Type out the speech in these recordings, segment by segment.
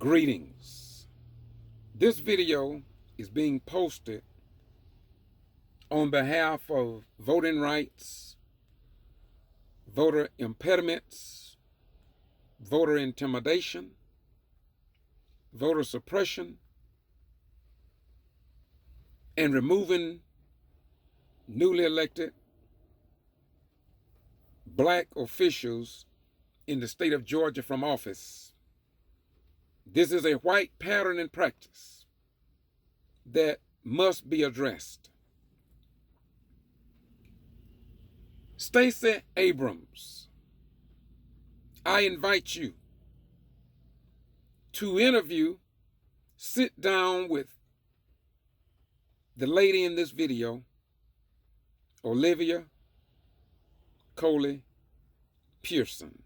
Greetings. This video is being posted on behalf of voting rights, voter impediments, voter intimidation, voter suppression, and removing newly elected black officials in the state of Georgia from office. This is a white pattern and practice that must be addressed. Stacey Abrams, I invite you to sit down with the lady in this video, Olivia Coley Pearson,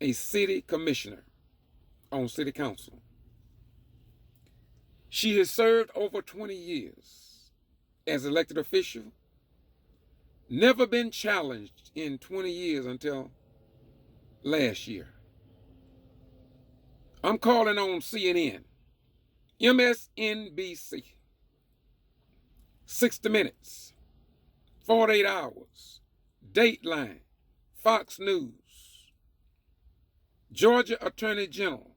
a city commissioner on city council. She has served over 20 years as elected official, never been challenged in 20 years until last year. I'm calling on CNN, MSNBC, 60 Minutes, 48 Hours, Dateline, Fox News, Georgia Attorney General,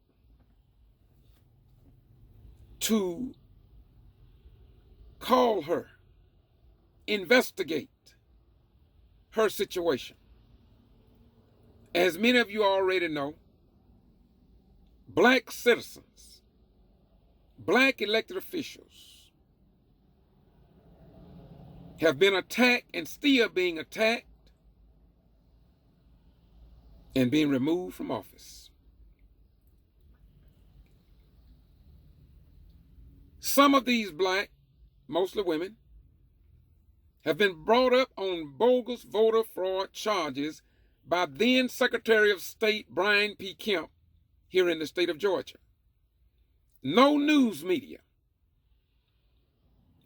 to call her, investigate her situation. As many of you already know, black citizens, black elected officials have been attacked and still being attacked and being removed from office. Some of these black, mostly women, have been brought up on bogus voter fraud charges by then Secretary of State Brian P. Kemp here in the state of Georgia. No news media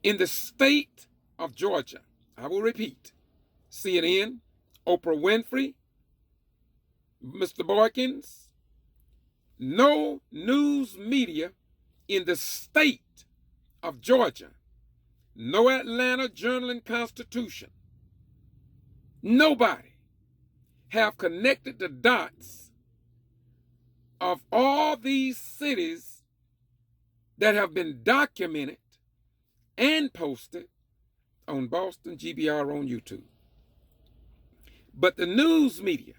in the state of Georgia, I will repeat, CNN, Oprah Winfrey, Mr. Boykins, no news media in the state of Georgia, no Atlanta Journal-Constitution, nobody have connected the dots of all these cities that have been documented and posted on Boston G.B.R. on YouTube. But the news media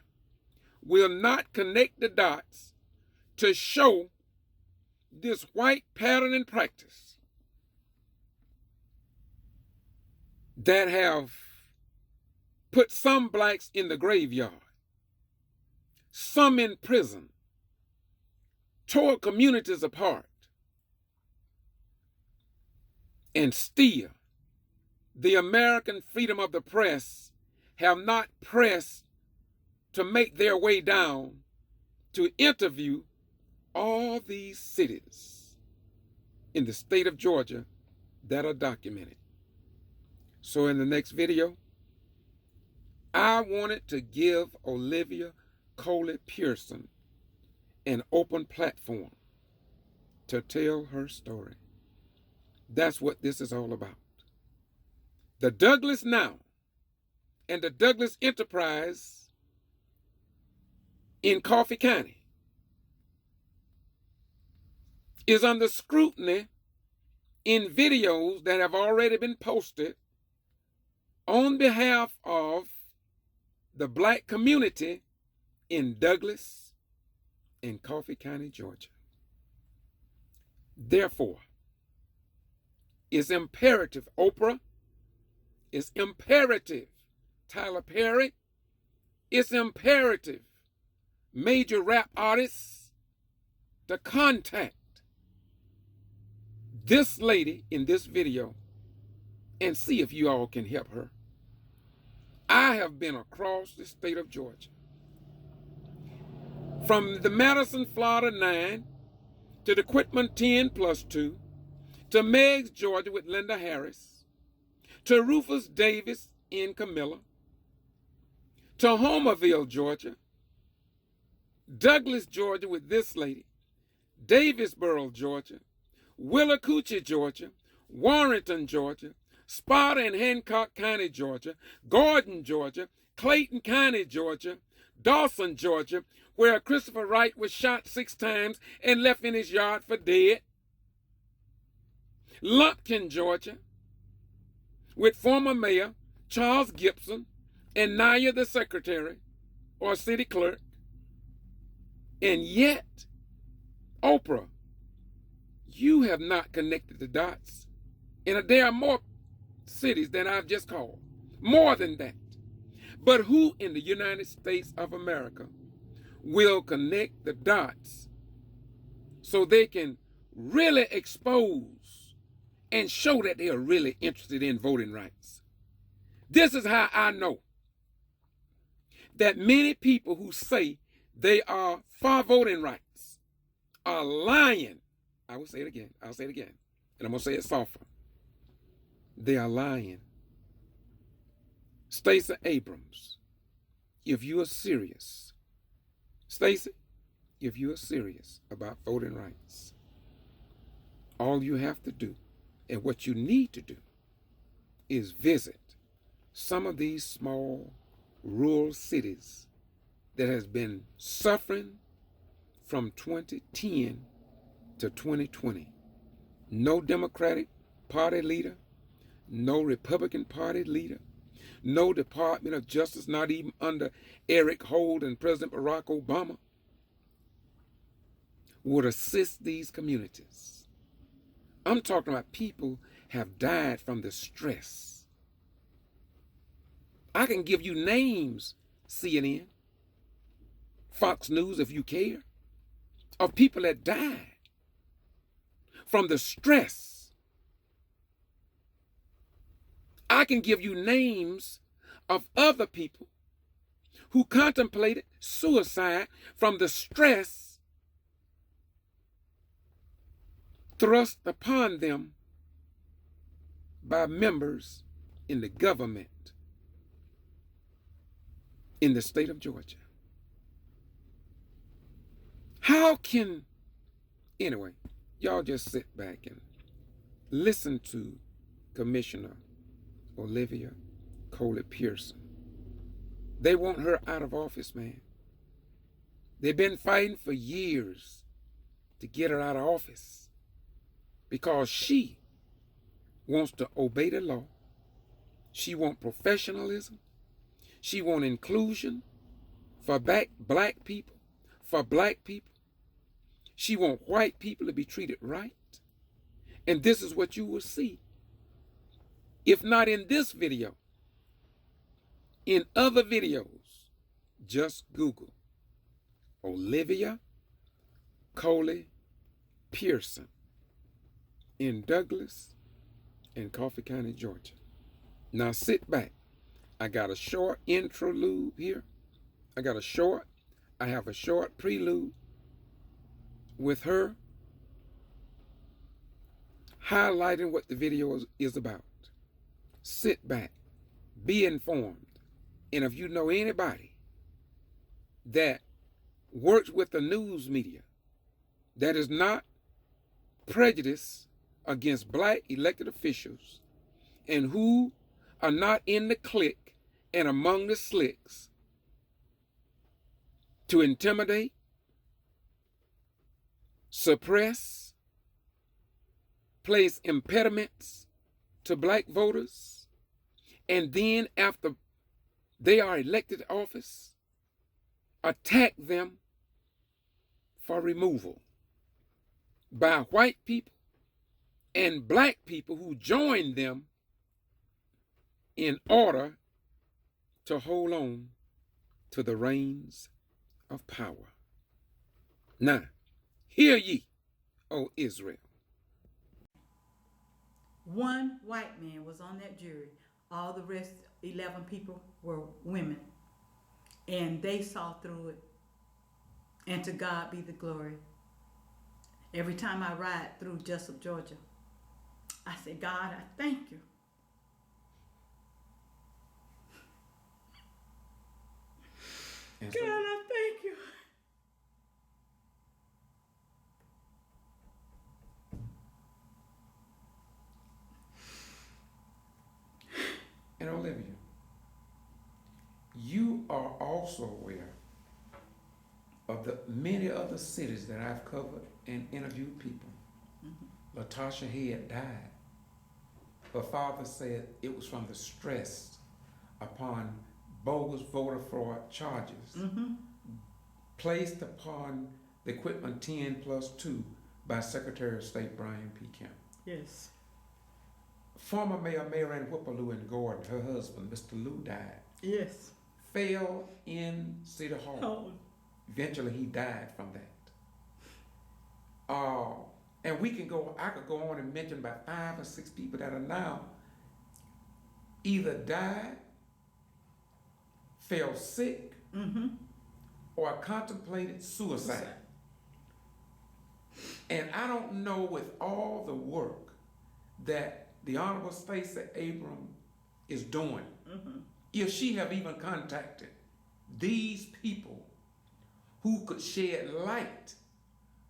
will not connect the dots to show this white pattern and practice that have put some blacks in the graveyard, some in prison, tore communities apart, and still the American freedom of the press have not pressed to make their way down to interview all these cities in the state of Georgia that are documented. So in the next video, I wanted to give Olivia Coley Pearson an open platform to tell her story. That's what this is all about. The Douglas Now and the Douglas Enterprise in Coffee County is under scrutiny in videos that have already been posted on behalf of the black community in Douglas and Coffee County, Georgia. Therefore, it's imperative, Oprah, it's imperative, Tyler Perry, it's imperative, major rap artists, to contact this lady in this video and see if you all can help her. I have been across the state of Georgia, from the Madison, Florida 9, to the Quitman 10+2, to Meigs, Georgia with Linda Harris, to Rufus Davis in Camilla, to Homerville, Georgia, Douglas, Georgia with this lady, Davisboro, Georgia, Willacoochee, Georgia, Warrenton, Georgia, Sparta and Hancock County, Georgia, Gordon, Georgia, Clayton County, Georgia, Dawson, Georgia, where Christopher Wright was shot 6 times and left in his yard for dead. Lumpkin, Georgia, with former Mayor Charles Gibson and Naya the secretary or city clerk. And yet, Oprah, you have not connected the dots. And there are more cities than I've just called. More than that. But who in the United States of America will connect the dots so they can really expose and show that they are really interested in voting rights? This is how I know that many people who say they are for voting rights are lying. I will say it again. I'll say it again. And I'm going to say it softer. They are lying. Stacey Abrams, if you are serious, Stacey, if you are serious about voting rights, all you have to do and what you need to do is visit some of these small rural cities that has been suffering from 2010 to 2020. No Democratic Party leader, no Republican Party leader, no Department of Justice, not even under Eric Holt and President Barack Obama, would assist these communities. I'm talking about people have died from the stress. I can give you names, CNN, Fox News if you care, of people that died from the stress. I can give you names of other people who contemplated suicide from the stress thrust upon them by members in the government in the state of Georgia. How can, anyway, y'all just sit back and listen to Commissioner Olivia Coley Pearson. They want her out of office, man. They've been fighting for years to get her out of office because she wants to obey the law. She wants professionalism. She wants inclusion for black people, for black people. She wants white people to be treated right. And this is what you will see. If not in this video, in other videos, just Google Olivia Coley Pearson in Douglas and Coffee County, Georgia. Now sit back. I got a short interlude here. I have a short prelude with her highlighting what the video is about. Sit back, be informed. And if you know anybody that works with the news media that is not prejudiced against black elected officials and who are not in the clique and among the slicks to intimidate, suppress, place impediments to black voters, and then after they are elected to office, attack them for removal by white people and black people who join them in order to hold on to the reins of power. Now, hear ye, O Israel. One white man was on that jury. All the rest, 11 people, were women. And they saw through it. And to God be the glory. Every time I ride through Jessup, Georgia, I say, God, I thank you. God, I thank you. of the many other cities that I've covered and interviewed people, Latasha Head died. Her father said it was from the stress upon bogus voter fraud charges placed upon the equipment 10+2 by Secretary of State Brian P. Kemp. Yes. Former Mayor Marianne Whipperloo in Gordon, her husband, Mr. Lou, died. Yes. Fell in City Hall. Oh. Eventually, he died from that. And I could go on and mention about 5 or 6 people that are now either died, fell sick, or contemplated suicide. And I don't know, with all the work that the Honorable STACEY ABRAMS is doing, if she have even contacted these people who could shed light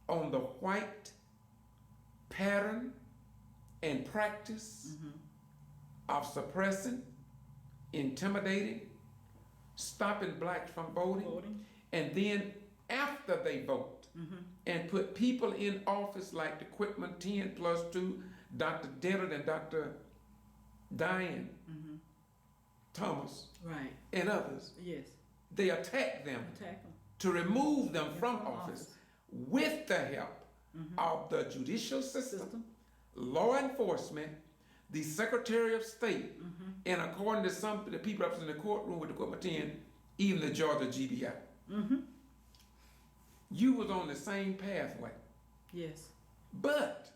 on the white pattern and practice of suppressing, intimidating, stopping blacks from voting. And then after they vote, and put people in office like the Equipment 10+2, Dr. Dennard and Dr. Diane Thomas, right, and others. Yes. They attack them to remove them from office with the help of the judicial system, law enforcement, the Secretary of State, and according to some of the people up in the courtroom with the Equipment 10, even the Georgia G.B.R. You was on the same pathway. Yes. But,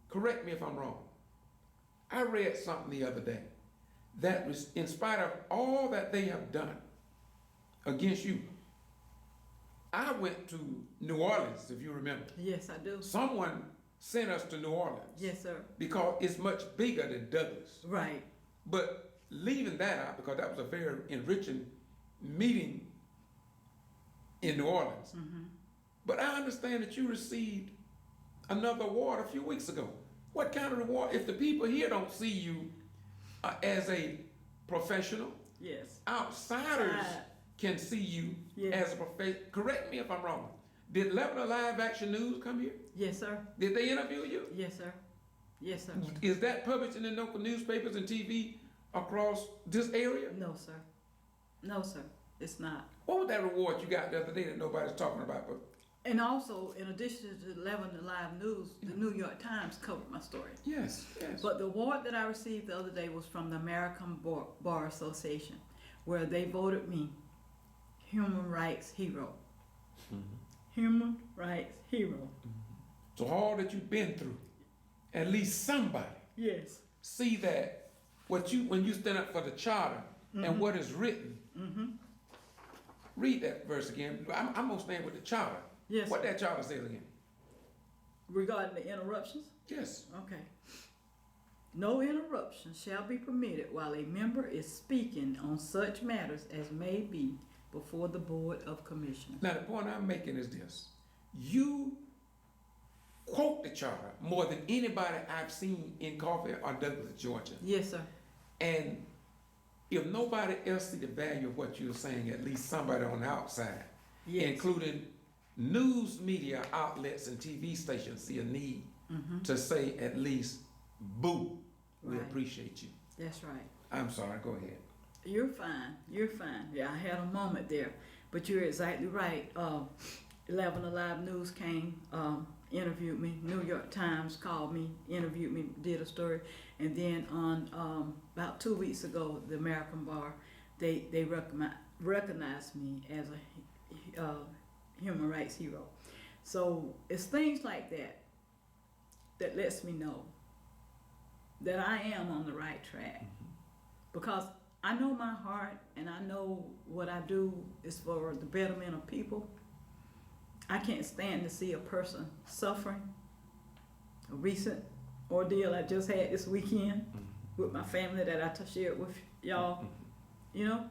correct me if I'm wrong, I read something the other day that was, in spite of all that they have done against you, I went to New Orleans, if you remember. Yes, I do. Someone sent us to New Orleans. Yes, sir. Because it's much bigger than Douglas. Right. But leaving that out, because that was a very enriching meeting in New Orleans. But I understand that you received another award a few weeks ago. What kind of reward? If the people here don't see you as a professional, yes, outsiders can see you as a professional. Correct me if I'm wrong. Did Lebanon Live Action News come here? Yes, sir. Did they interview you? Yes, sir. Yes, sir. Is that published in the local newspapers and TV across this area? No, sir. No, sir. It's not. What was that reward you got the other day that nobody's talking about? But and also, in addition to Lebanon Live News, the New York Times covered my story. Yes, yes. But the award that I received the other day was from the American Bar Association, where they voted me Human Rights Hero. Human Rights Hero. So all that you've been through, at least somebody see that what you, when you stand up for the charter and what is written. Read that verse again. I'm gonna stand with the charter. Yes. What that charter says again? Regarding the interruptions? Yes. Okay. No interruption shall be permitted while a member is speaking on such matters as may be before the Board of Commissioners. Now the point I'm making is this. You quote the charter more than anybody I've seen in Coffee or Douglas, Georgia. Yes, sir. And if nobody else see the value of what you're saying, at least somebody on the outside, including news media outlets and TV stations, see a need to say at least, boo, we appreciate you. That's right. I'm sorry, go ahead. You're fine. You're fine. Yeah, I had a moment there. But you're exactly right. 11 Alive News came, interviewed me. New York Times called me, interviewed me, did a story. And then on about 2 weeks ago, the American Bar, they recognized me as a human rights hero. So it's things like that that lets me know that I am on the right track. Because I know my heart and I know what I do is for the betterment of people. I can't stand to see a person suffering. A recent ordeal I just had this weekend with my family that I shared with y'all, you know,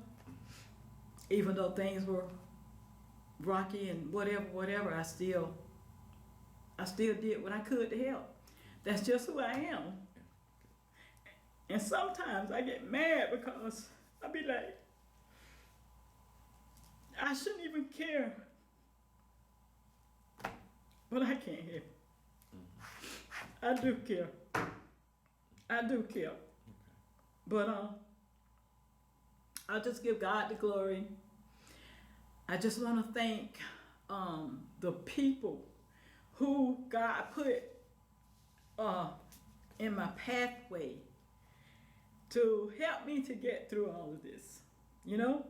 even though things were rocky and whatever, I still did what I could to help. That's just who I am. And sometimes I get mad because I be like, I shouldn't even care but I can't help. I do care. I do care. But I just give God the glory. I just want to thank the people who God put in my pathway to help me to get through all of this. You know?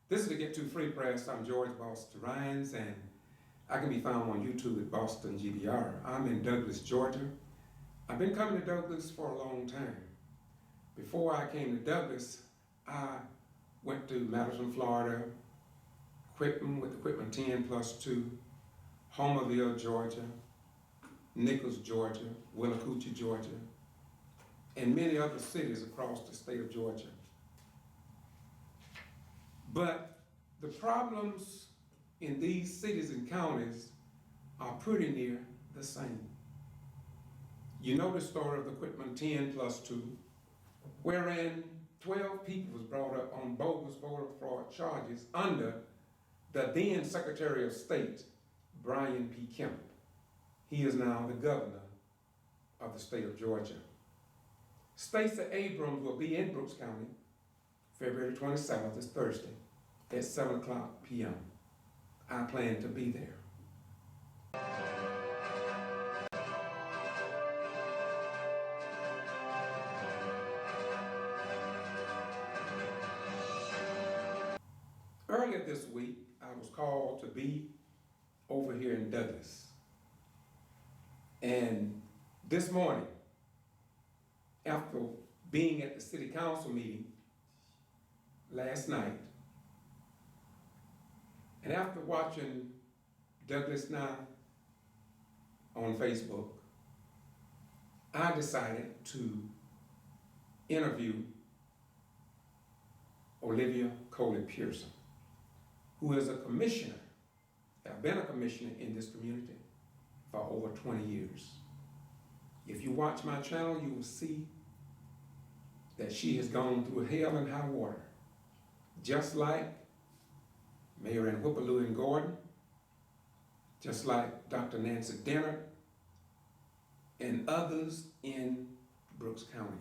This is the Get To Free Press. I'm George Boston Rhines, and I can be found on YouTube at Boston G.B.R. I'm in Douglas, Georgia. I've been coming to Douglas for a long time. Before I came to Douglas, I went to Madison, Florida, Quitman with Quitman 10+2, Homerville, Georgia, Nichols, Georgia, Willacoochee, Georgia, and many other cities across the state of Georgia. But the problems in these cities and counties are pretty near the same. You know the story of the Quitman 10+2, wherein 12 people was brought up on bogus voter fraud charges under the then Secretary of State, Brian P. Kemp. He is now the governor of the state of Georgia. STACEY ABRAMS will be in Brooks County February 27th, this Thursday, at 7 p.m. I plan to be there. Earlier this week, I was called to be over here in Douglas. And this morning, after being at the city council meeting last night, and after watching Douglas Now on Facebook, I decided to interview Olivia Coley Pearson, who is a commissioner, has been a commissioner in this community for over 20 years. If you watch my channel, you will see that she has gone through hell and high water, just like Mayor Ann Whippaloo in Gordon, just like Dr. Nancy Dennard, and others in Brooks County.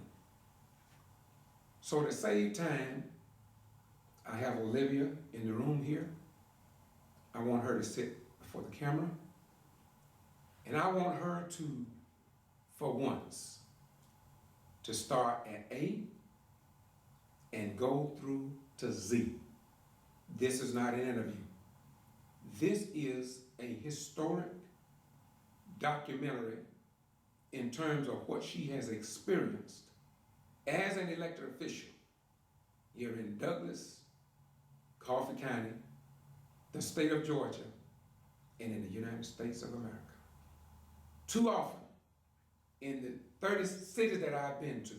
So to save time, I have Olivia in the room here. I want her to sit before the camera, and I want her to, for once, to start at A and go through to Z. This is not an interview. This is a historic documentary in terms of what she has experienced as an elected official here in Douglas, Coffee County, the state of Georgia, and in the United States of America. Too often, in the 30 cities that I've been to,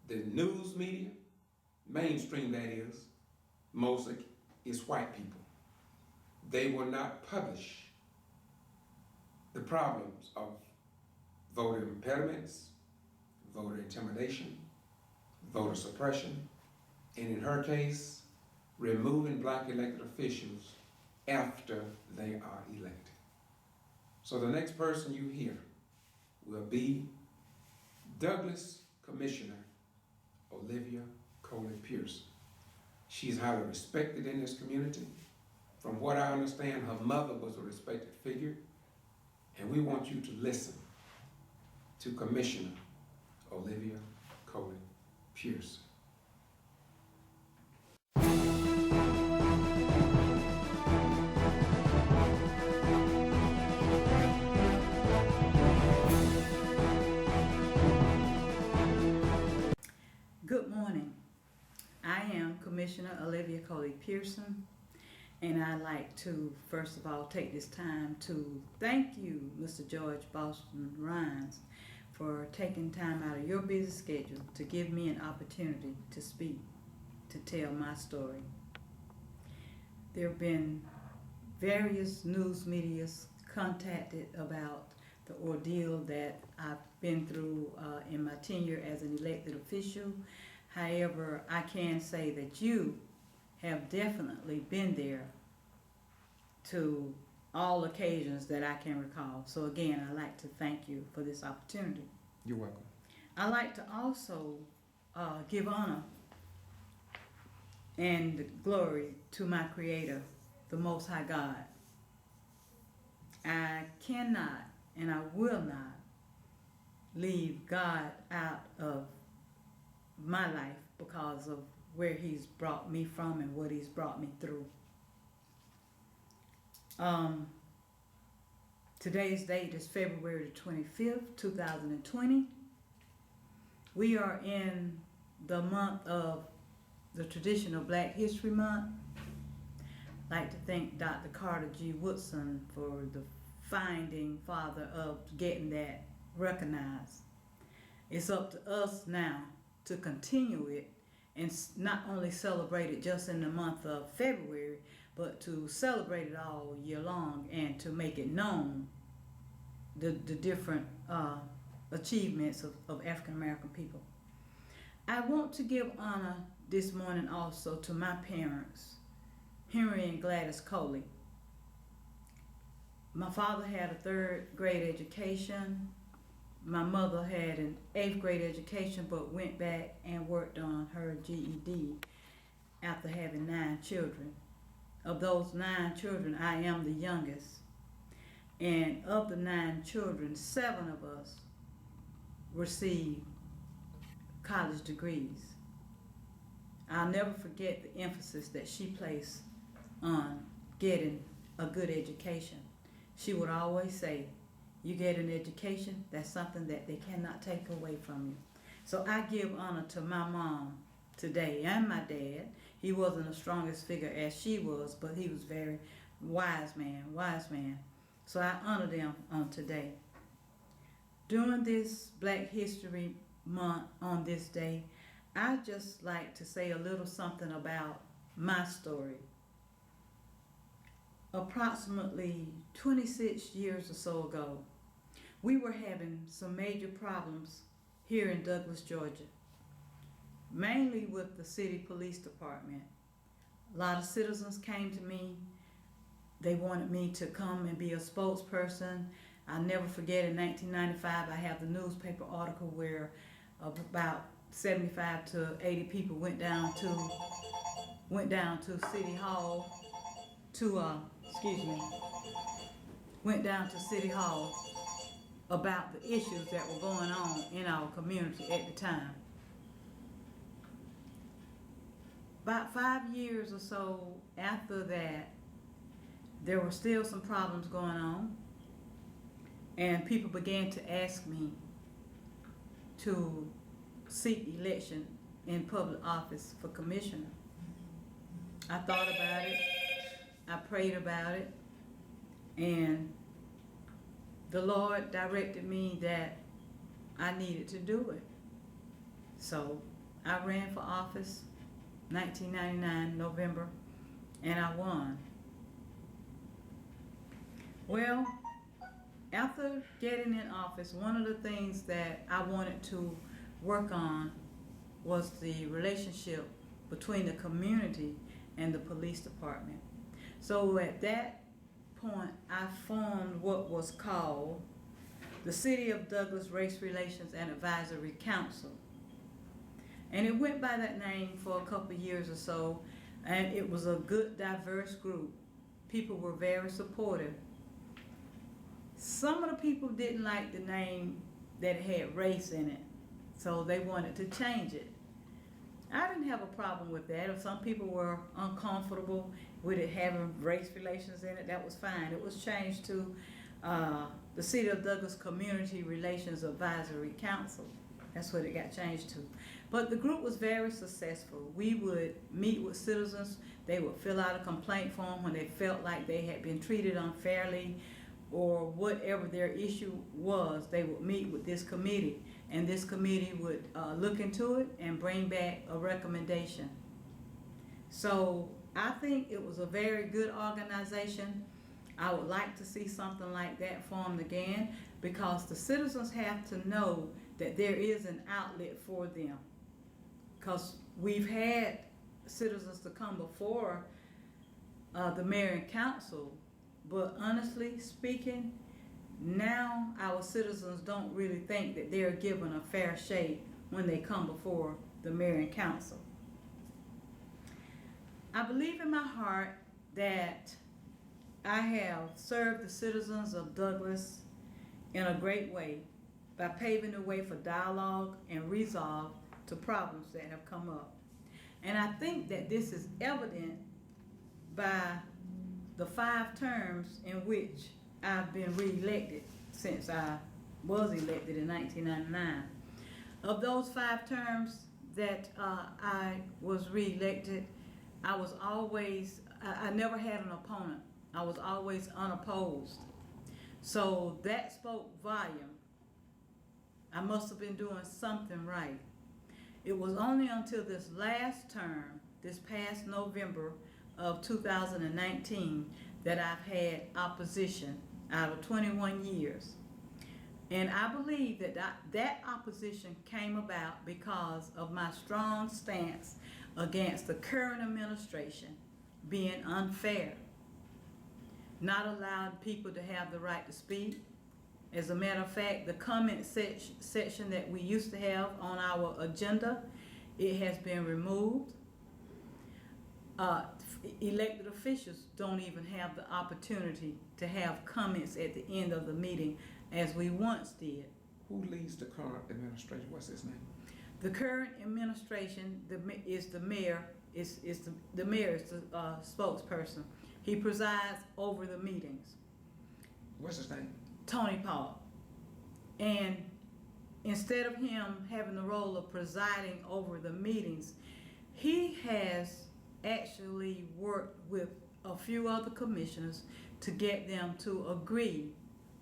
the news media, mainstream that is, mostly is white people. They will not publish the problems of voter impediments, voter intimidation, voter suppression, and in her case, removing black elected officials after they are elected. So the next person you hear will be Douglas Commissioner Olivia Coley Pearson. She's highly respected in this community. From what I understand, her mother was a respected figure, and we want you to listen to Commissioner Olivia Coley Pearson. Good morning. I Olivia Coley Pearson, and I'd like to first of all take this time to thank you, Mr. George Boston Rhines, for taking time out of your busy schedule to give me an opportunity to speak, to tell my story. There have been various news medias contacted about the ordeal that I've been through in my tenure as an elected official. However, I can say that you have definitely been there to all occasions that I can recall. So again, I'd like to thank you for this opportunity. You're welcome. I'd like to also give honor and glory to my Creator, the Most High God. I cannot and I will not leave God out of my life because of where He's brought me from and what He's brought me through. Today's date is February the 25th, 2020. We are in the month of the traditional Black History Month. I'd like to thank Dr. Carter G. Woodson for the founding father of getting that recognized. It's up to us now to continue it and not only celebrate it just in the month of February, but to celebrate it all year long and to make it known the different achievements of African American people. I want to give honor this morning also to my parents, Henry and Gladys Coley. My father had a 3rd grade education. My mother had an 8th grade education, but went back and worked on her GED after having 9 children. Of those 9 children, I am the youngest. And of the 9 children, 7 of us received college degrees. I'll never forget the emphasis that she placed on getting a good education. She would always say, you get an education, that's something that they cannot take away from you. So I give honor to my mom today and my dad. He wasn't the strongest figure as she was, but he was very wise man. So I honor them on today. During this Black History Month on this day, I just like to say a little something about my story. Approximately 26 years or so ago, we were having some major problems here in Douglas, Georgia, mainly with the city police department. A lot of citizens came to me. They wanted me to come and be a spokesperson. I'll never forget, in 1995, I have the newspaper article where about 75 to 80 people went down to City Hall went down to City Hall about the issues that were going on in our community at the time. About 5 years or so after that, there were still some problems going on, and people began to ask me to seek election in public office for commissioner. I thought about it, I prayed about it, and the Lord directed me that I needed to do it. So I ran for office 1999 November, and I won. Well, after getting in office, one of the things that I wanted to work on was the relationship between the community and the police department. So at that point, I formed what was called the City of Douglas Race Relations and Advisory Council. And it went by that name for a couple of years or so, and it was a good, diverse group. People were very supportive. Some of the people didn't like the name that had race in it, so they wanted to change it. I didn't have a problem with that. If some people were uncomfortable with it having race relations in it, that was fine. It was changed to the City of Douglas Community Relations Advisory Council. That's what it got changed to. But the group was very successful. We would meet with citizens. They would fill out a complaint form when they felt like they had been treated unfairly or whatever their issue was. They would meet with this committee, and this committee would look into it and bring back a recommendation. So I think it was a very good organization. I would like to see something like that formed again, because the citizens have to know that there is an outlet for them. Because we've had citizens to come before the mayor and council, but honestly speaking, now our citizens don't really think that they're given a fair shake when they come before the mayor and council. I believe in my heart that I have served the citizens of Douglas in a great way by paving the way for dialogue and resolve to problems that have come up. And I think that this is evident by the 5 terms in which I've been re-elected since I was elected in 1999. Of those 5 terms that I was re-elected, I never had an opponent. I was always unopposed. So that spoke volume. I must have been doing something right. It was only until this last term, this past November of 2019, that I've had opposition out of 21 years. And I believe that that opposition came about because of my strong stance against the current administration being unfair, not allowing people to have the right to speak. As a matter of fact, the comment section that we used to have on our agenda, it has been removed. Elected officials don't even have the opportunity to have comments at the end of the meeting as we once did. Who leads the current administration? What's his name? The current administration is the mayor. The mayor is the spokesperson. He presides over the meetings. What's his name? Tony Paul. And instead of him having the role of presiding over the meetings, he has actually worked with a few other commissioners to get them to agree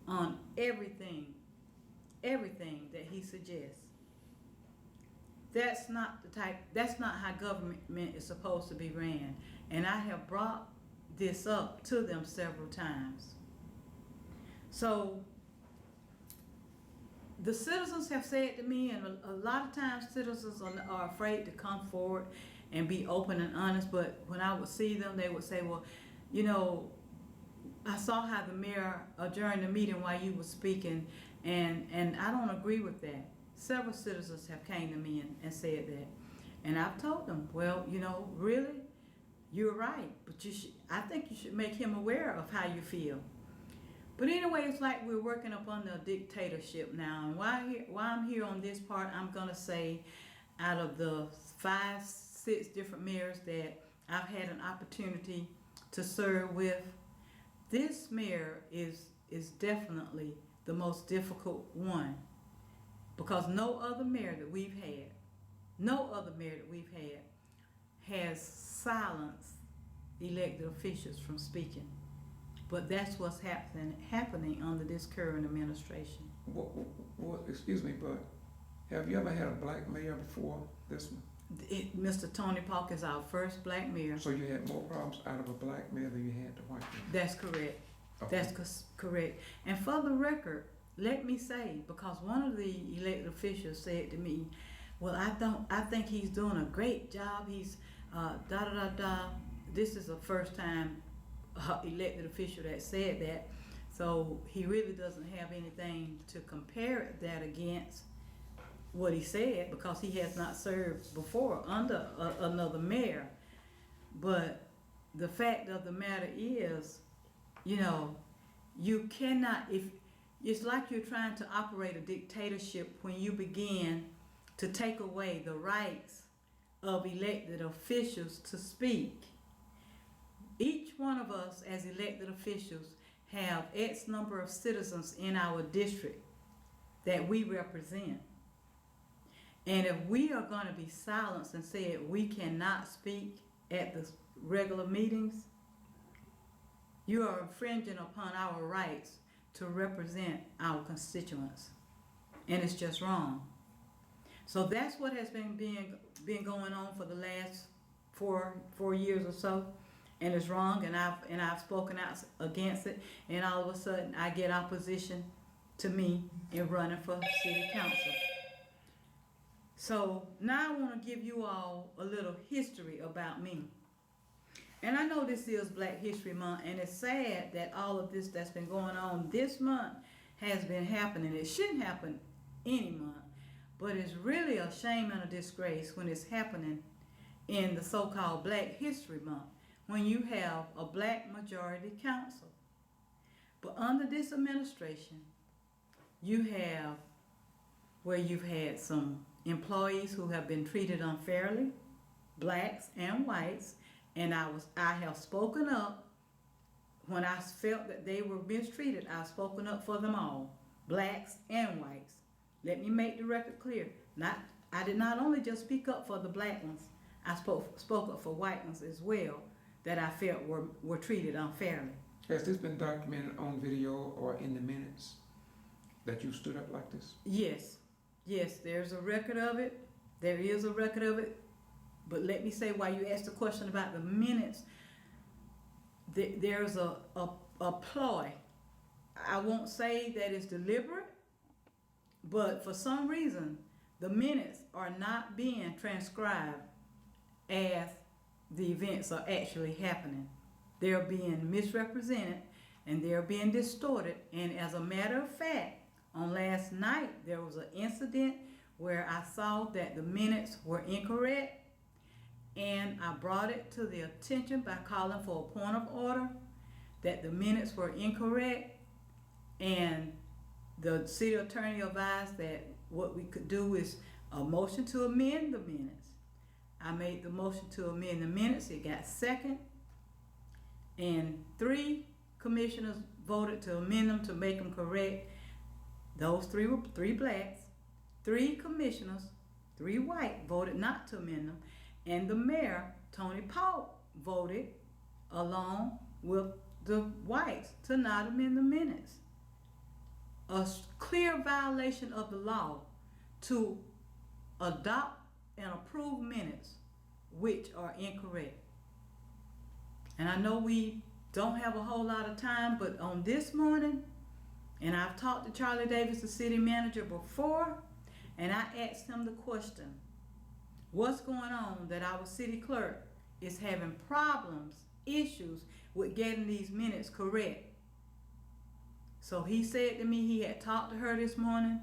on everything that he suggests. That's not how government is supposed to be ran. And I have brought this up to them several times. So the citizens have said to me, and a lot of times citizens are afraid to come forward and be open and honest, but when I would see them, they would say, well, you know, I saw how the mayor adjourned the meeting while you were speaking, and I don't agree with that. Several citizens have came to me and said that. And I've told them, well, you know, really, you're right, but I think you should make him aware of how you feel. But anyway, it's like we're working up under a dictatorship now. And while I'm here on this part, I'm going to say out of the 5, 6 different mayors that I've had an opportunity to serve with, this mayor is definitely the most difficult one, because no other mayor that we've had has silenced elected officials from speaking. But that's what's happening under this current administration. Well, excuse me, but have you ever had a black mayor before this one? Mr. Tony Park is our first black mayor. So you had more problems out of a black mayor than you had the white mayor? That's correct. Okay. That's correct. And for the record, let me say, because one of the elected officials said to me, well, I think he's doing a great job. He's This is the first time elected official that said that. So he really doesn't have anything to compare that against what he said, because he has not served before under another mayor. But the fact of the matter is, you know, you cannot, it's like you're trying to operate a dictatorship when you begin to take away the rights of elected officials to speak. Each one of us as elected officials have X number of citizens in our district that we represent. And if we are going to be silenced and said we cannot speak at the regular meetings, you are infringing upon our rights to represent our constituents. And it's just wrong. So that's what has been going on for the last four years or so, and it's wrong. And I've spoken out against it, and all of a sudden I get opposition to me in running for city council. So now I want to give you all a little history about me. And I know this is Black History Month, and it's sad that all of this that's been going on this month has been happening. It shouldn't happen any month. But it's really a shame and a disgrace when it's happening in the so-called Black History Month, when you have a black majority council. But under this administration, you have where you've had some employees who have been treated unfairly, blacks and whites, and I have spoken up when I felt that they were mistreated. I've spoken up for them all, blacks and whites. Let me make the record clear. I did not only just speak up for the black ones, I spoke up for white ones as well that I felt were treated unfairly. Has this been documented on video or in the minutes that you stood up like this? Yes, there's a record of it. There is a record of it. But let me say, while you asked the question about the minutes, there's a ploy. I won't say that it's deliberate, but for some reason, the minutes are not being transcribed as the events are actually happening. They're being misrepresented and they're being distorted. And as a matter of fact, on last night, there was an incident where I saw that the minutes were incorrect, and I brought it to the attention by calling for a point of order that the minutes were incorrect, and the city attorney advised that what we could do is a motion to amend the minutes. I made the motion to amend the minutes. It got second, and 3 commissioners voted to amend them to make them correct. Those 3 were 3 blacks. 3 commissioners, 3 white, voted not to amend them, and the mayor, Tony Paul, voted along with the whites to not amend the minutes. A clear violation of the law to adopt and approve minutes which are incorrect. And I know we don't have a whole lot of time, but on this morning, and I've talked to Charlie Davis, the city manager, before, and I asked him the question, what's going on that our city clerk is having problems, issues with getting these minutes correct? So he said to me he had talked to her this morning,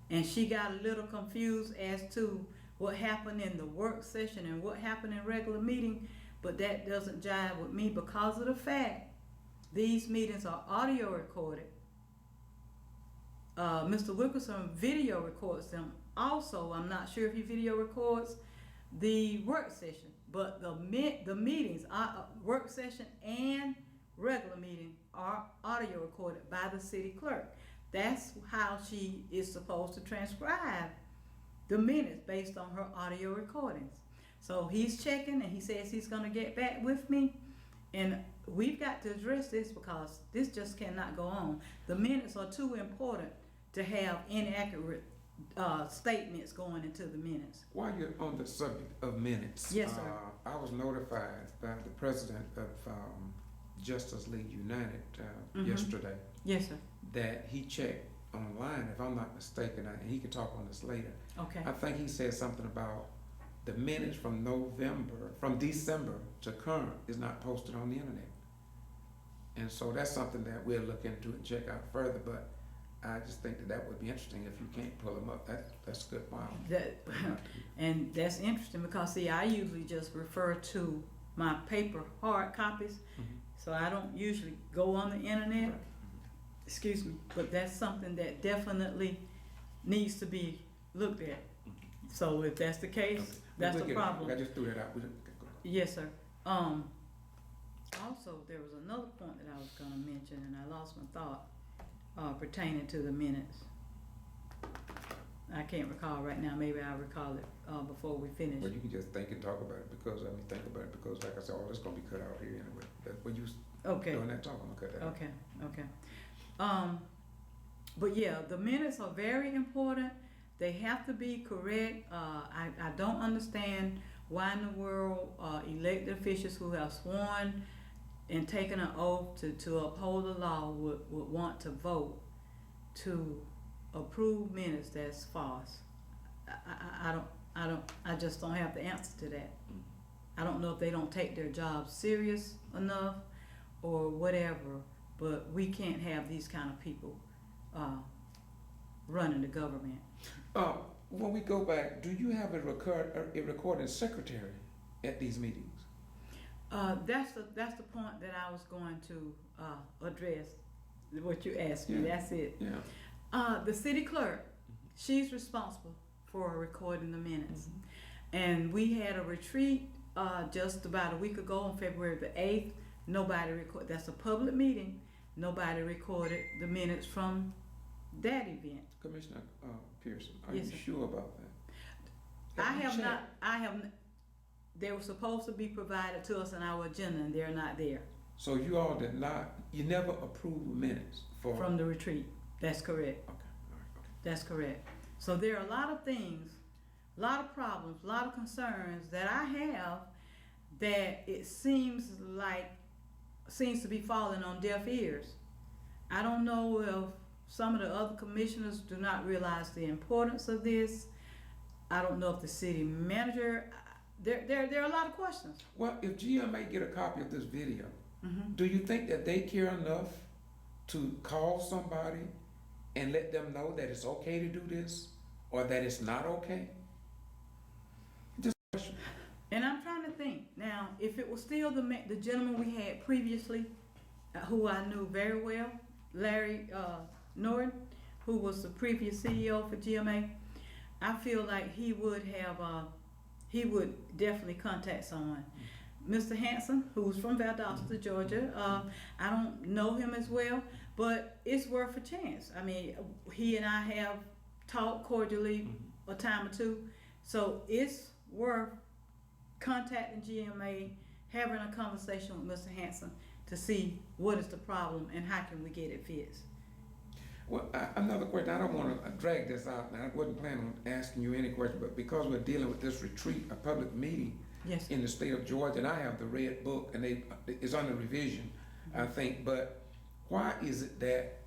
and she got a little confused as to what happened in the work session and what happened in regular meeting, but that doesn't jive with me because of the fact these meetings are audio recorded. Mr. Wilkerson video records them. Also, I'm not sure if he video records the work session, but the meetings, work session and regular meeting, are audio recorded by the city clerk. That's how she is supposed to transcribe the minutes, based on her audio recordings. So he's checking, and he says he's going to get back with me, and we've got to address this because this just cannot go on. The minutes are too important to have inaccurate statements going into the minutes. While you're on the subject of minutes, yes, sir. I was notified by the president of Justice League United yesterday. Yes, sir. That he checked online, if I'm not mistaken, and he can talk on this later. Okay. I think he said something about the minutes from December to current is not posted on the internet. And so that's something that we'll look into and check out further, but I just think that would be interesting if you can't pull them up. That's good. Wow. And that's interesting because, see, I usually just refer to my paper hard copies, so I don't usually go on the internet. Right. Excuse me, but that's something that definitely needs to be looked at. So if that's the case, Okay. that's the problem. I just threw that out. Yes, sir. Also, there was another point that I was going to mention, and I lost my thought pertaining to the minutes. I can't recall right now. Maybe I'll recall it before we finish. Well, you can just think and talk about it because, think about it because, like I said, all this gonna be cut out here anyway. When you Okay. doing that talk, I'm gonna cut that out. Okay, okay. But yeah, the minutes are very important. They have to be correct. I don't understand why in the world elected officials who have sworn and taken an oath to uphold the law would want to vote to approve minutes that's false. I just don't have the answer to that. I don't know if they don't take their job serious enough or whatever, but we can't have these kind of people running the government. When we go back, do you have a recording secretary at these meetings? That's the point that I was going to address. What you asked me, Yeah. that's it. Yeah. The city clerk, she's responsible for recording the minutes. And we had a retreat just about a week ago on February the 8th. Nobody recorded. That's a public meeting. Nobody recorded the minutes from that event. Commissioner Pearson, are Yes, you sir. sure about that? I have checked? not. They were supposed to be provided to us in our agenda, and they're not there. So you all did not. You never approved minutes for. From the retreat. That's correct. Okay. All right. Okay. That's correct. So there are a lot of things, a lot of problems, a lot of concerns that I have that it seems to be falling on deaf ears. I don't know if some of the other commissioners do not realize the importance of this. I don't know if the city manager. There are a lot of questions. Well, if GMA get a copy of this video, Mm-hmm. do you think that they care enough to call somebody and let them know that it's okay to do this or that it's not okay? Just a question. And I'm trying to think now, if it was still the gentleman we had previously, who I knew very well, Larry Norton, who was the previous CEO for GMA, I feel like he would definitely contact someone. Mr. Hanson, who's from Valdosta, Georgia, I don't know him as well, but it's worth a chance. I mean, he and I have talked cordially a time or two, so it's worth contacting GMA, having a conversation with Mr. Hanson to see what is the problem and how can we get it fixed. Well, another question. I don't want to drag this out, and I wasn't planning on asking you any question, but because we're dealing with this retreat, a public meeting Yes, sir. in the state of Georgia, and I have the red book, and it's under revision, I think. But why is it that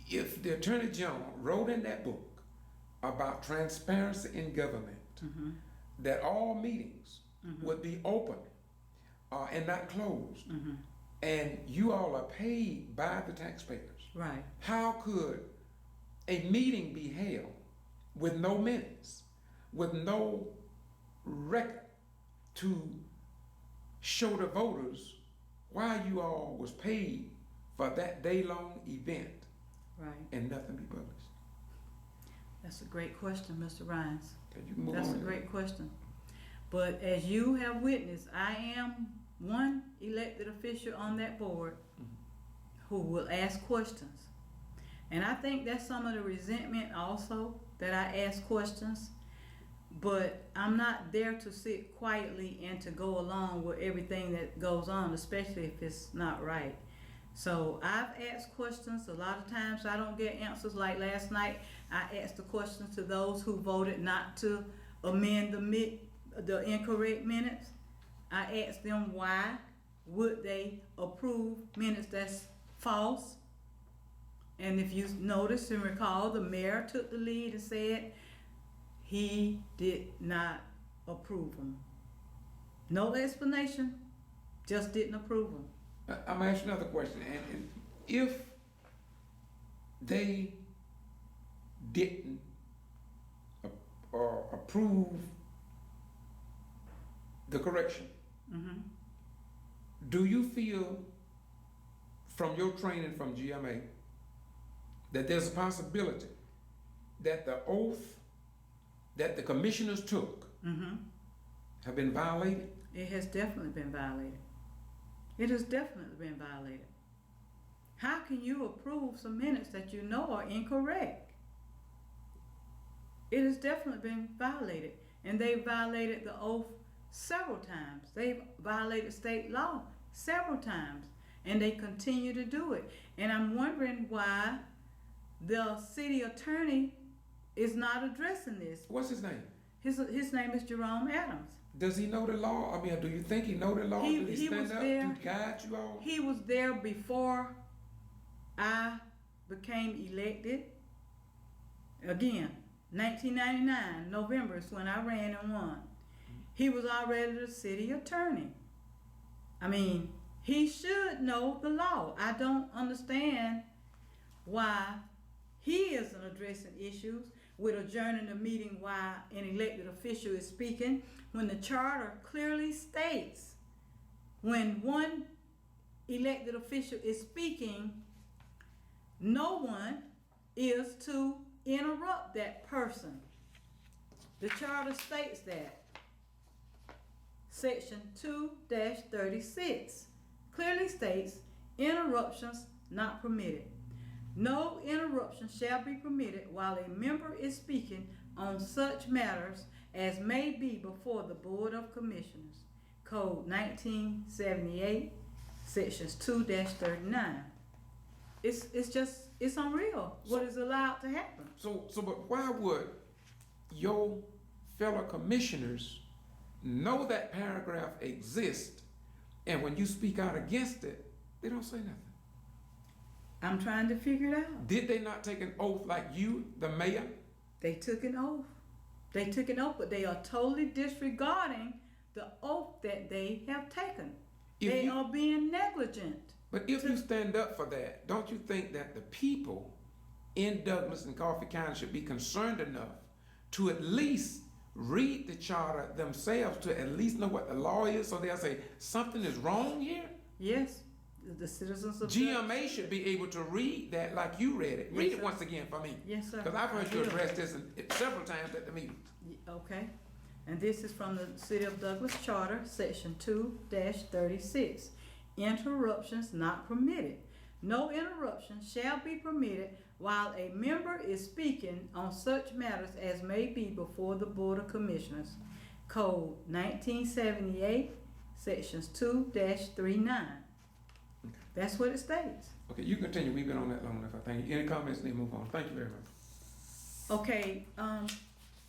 if the Attorney General wrote in that book about transparency in government, Mm-hmm. that all meetings Mm-hmm. would be open and not closed, Mm-hmm. and you all are paid by the taxpayers, Right. how could a meeting be held with no minutes, with no record to show the voters why you all was paid for that day-long event Right. and nothing be published? That's a great question, Mr. Rhines. Okay, you can move That's a on. great question. But as you have witnessed, I am one elected official on that board who will ask questions. And I think that's some of the resentment also, that I ask questions. But I'm not there to sit quietly and to go along with everything that goes on, especially if it's not right. So I've asked questions. A lot of times I don't get answers. Like last night, I asked the questions to those who voted not to amend the incorrect minutes. I asked them why would they approve minutes that's false. And if you notice and recall, the mayor took the lead and said he did not approve them. No explanation, just didn't approve them. I'm gonna ask you another question, and if they didn't approve the correction, Mm-hmm. do you feel from your training from GMA that there's a possibility that the oath that the commissioners took Mm-hmm. have been violated? It has definitely been violated. It has definitely been violated. How can you approve some minutes that you know are incorrect? It has definitely been violated, and they violated the oath several times. They've violated state law several times, and they continue to do it. And I'm wondering why the city attorney is not addressing this. What's his name? His name is Jerome Adams. Does he know the law? I mean, do you think he know the law? Do he stand up to guide you all? He was there before I became elected. Again, 1999, November is when I ran and won. He was already the city attorney. I mean, he should know the law. I don't understand why he isn't addressing issues with adjourning the meeting while an elected official is speaking, when the charter clearly states when one elected official is speaking, no one is to interrupt that person. The charter states that. Section 2-36 clearly states interruptions not permitted. No interruption shall be permitted while a member is speaking on such matters as may be before the Board of Commissioners. Code 1978, sections 2-39. It's unreal what is allowed to happen. But why would your fellow commissioners know that paragraph exists, and when you speak out against it, they don't say nothing? I'm trying to figure it out. Did they not take an oath like you, the mayor? They took an oath. They took an oath, but they are totally disregarding the oath that they have taken. They are being negligent. But if you stand up for that, don't you think that the people in Douglas and Coffee County should be concerned enough to at least read the charter themselves, to at least know what the law is, so they'll say something is wrong here? Yes, the citizens of GMA should be able to read that like you read it. Read it once again for me. Yes, sir. Because I've heard you address this several times at the meetings. Okay. And this is from the City of Douglas Charter, section 2-36. Interruptions not permitted. No interruption shall be permitted while a member is speaking on such matters as may be before the Board of Commissioners. Code 1978, sections 2-39. That's what it states. Okay, you continue. We've been on that long enough, I think. Any comments? Then move on. Thank you very much. Okay,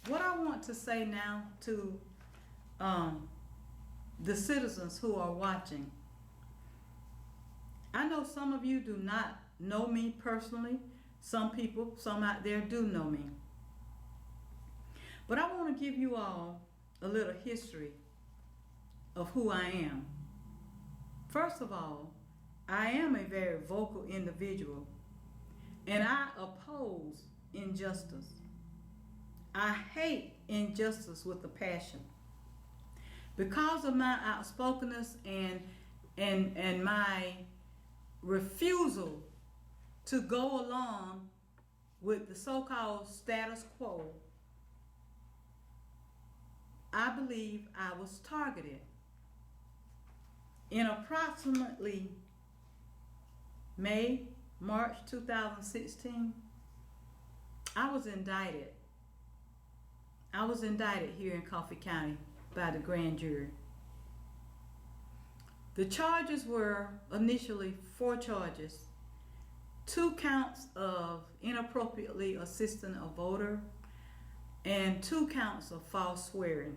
what I want to say now to the citizens who are watching, I know some of you do not know me personally. Some people, some out there do know me. But I want to give you all a little history of who I am. First of all, I am a very vocal individual, and I oppose injustice. I hate injustice with a passion. Because of my outspokenness and my refusal to go along with the so-called status quo, I believe I was targeted. In approximately March 2016, I was indicted. I was indicted here in Coffee County by the grand jury. The charges were initially 4 charges. 2 counts of inappropriately assisting a voter and 2 counts of false swearing.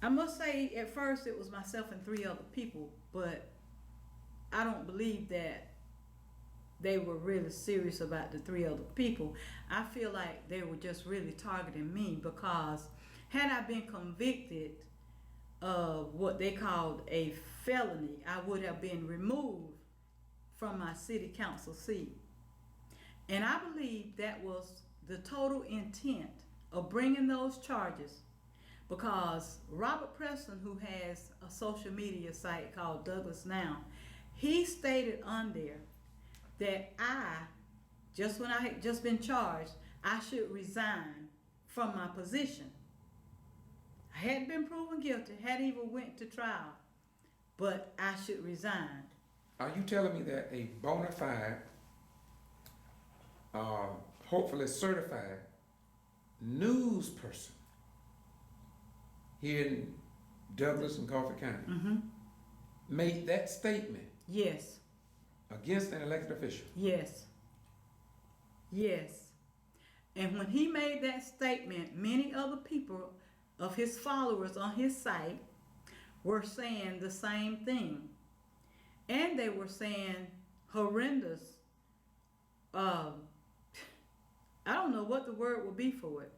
I must say at first it was myself and 3 other people, but I don't believe that they were really serious about the 3 other people. I feel like they were just really targeting me, because had I been convicted of what they called a felony, I would have been removed from my city council seat. And I believe that was the total intent of bringing those charges, because Robert Pearson, who has a social media site called Douglas Now, he stated on there that just when I had just been charged, I should resign from my position. I hadn't been proven guilty, hadn't even went to trial, but I should resign. Are you telling me that a bona fide, hopefully certified news person here in Douglas and Coffee County Mm-hmm. made that statement Yes. against an elected official? Yes. Yes. And when he made that statement, many other people of his followers on his site were saying the same thing. And they were saying horrendous, I don't know what the word would be for it.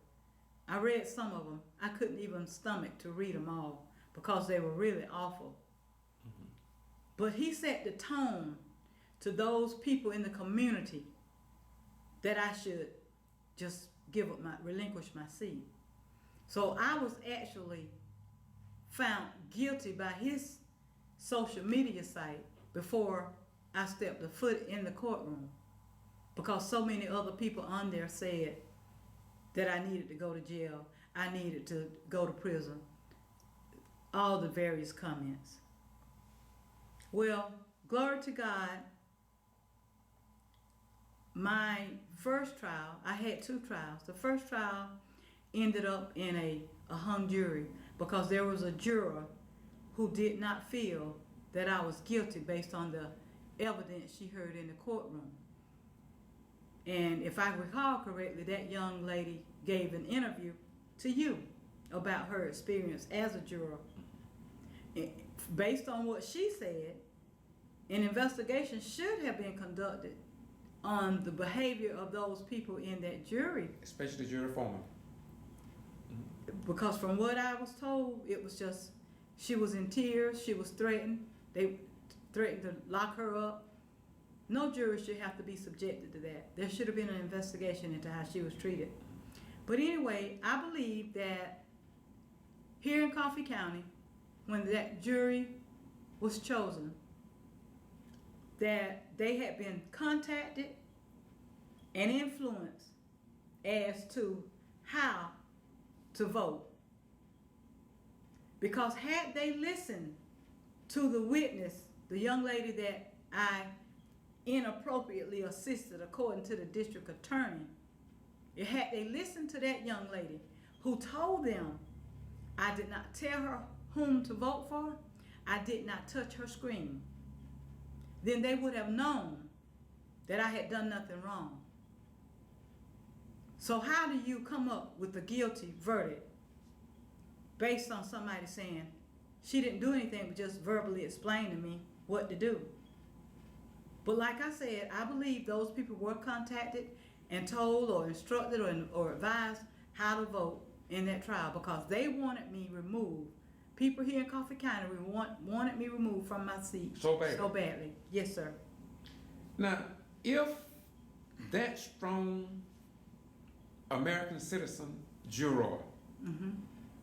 I read some of them. I couldn't even stomach to read them all because they were really awful. Mm-hmm. But he set the tone to those people in the community that I should just relinquish my seat. So I was actually found guilty by his social media site before I stepped a foot in the courtroom, because so many other people on there said that I needed to go to jail, I needed to go to prison, all the various comments. Well, glory to God, my first trial, I had 2 trials. The first trial ended up in a hung jury because there was a juror who did not feel that I was guilty based on the evidence she heard in the courtroom. And if I recall correctly, that young lady gave an interview to you about her experience as a juror. Based on what she said, an investigation should have been conducted on the behavior of those people in that jury. Especially the jury foreman. Because from what I was told, it was just, she was in tears, she was threatened, they threatened to lock her up. No jury should have to be subjected to that. There should have been an investigation into how she was treated. But anyway, I believe that here in Coffee County, when that jury was chosen, that they had been contacted and influenced as to how to vote. Because had they listened to the witness, the young lady that I inappropriately assisted according to the district attorney, had they listened to that young lady who told them I did not tell her whom to vote for, I did not touch her screen, then they would have known that I had done nothing wrong. So how do you come up with a guilty verdict based on somebody saying she didn't do anything but just verbally explain to me what to do? But like I said, I believe those people were contacted and told or instructed or advised how to vote in that trial, because they wanted me removed. People here in Coffee County wanted me removed from my seat So bad. so badly. Yes, sir. Now, if that strong American citizen juror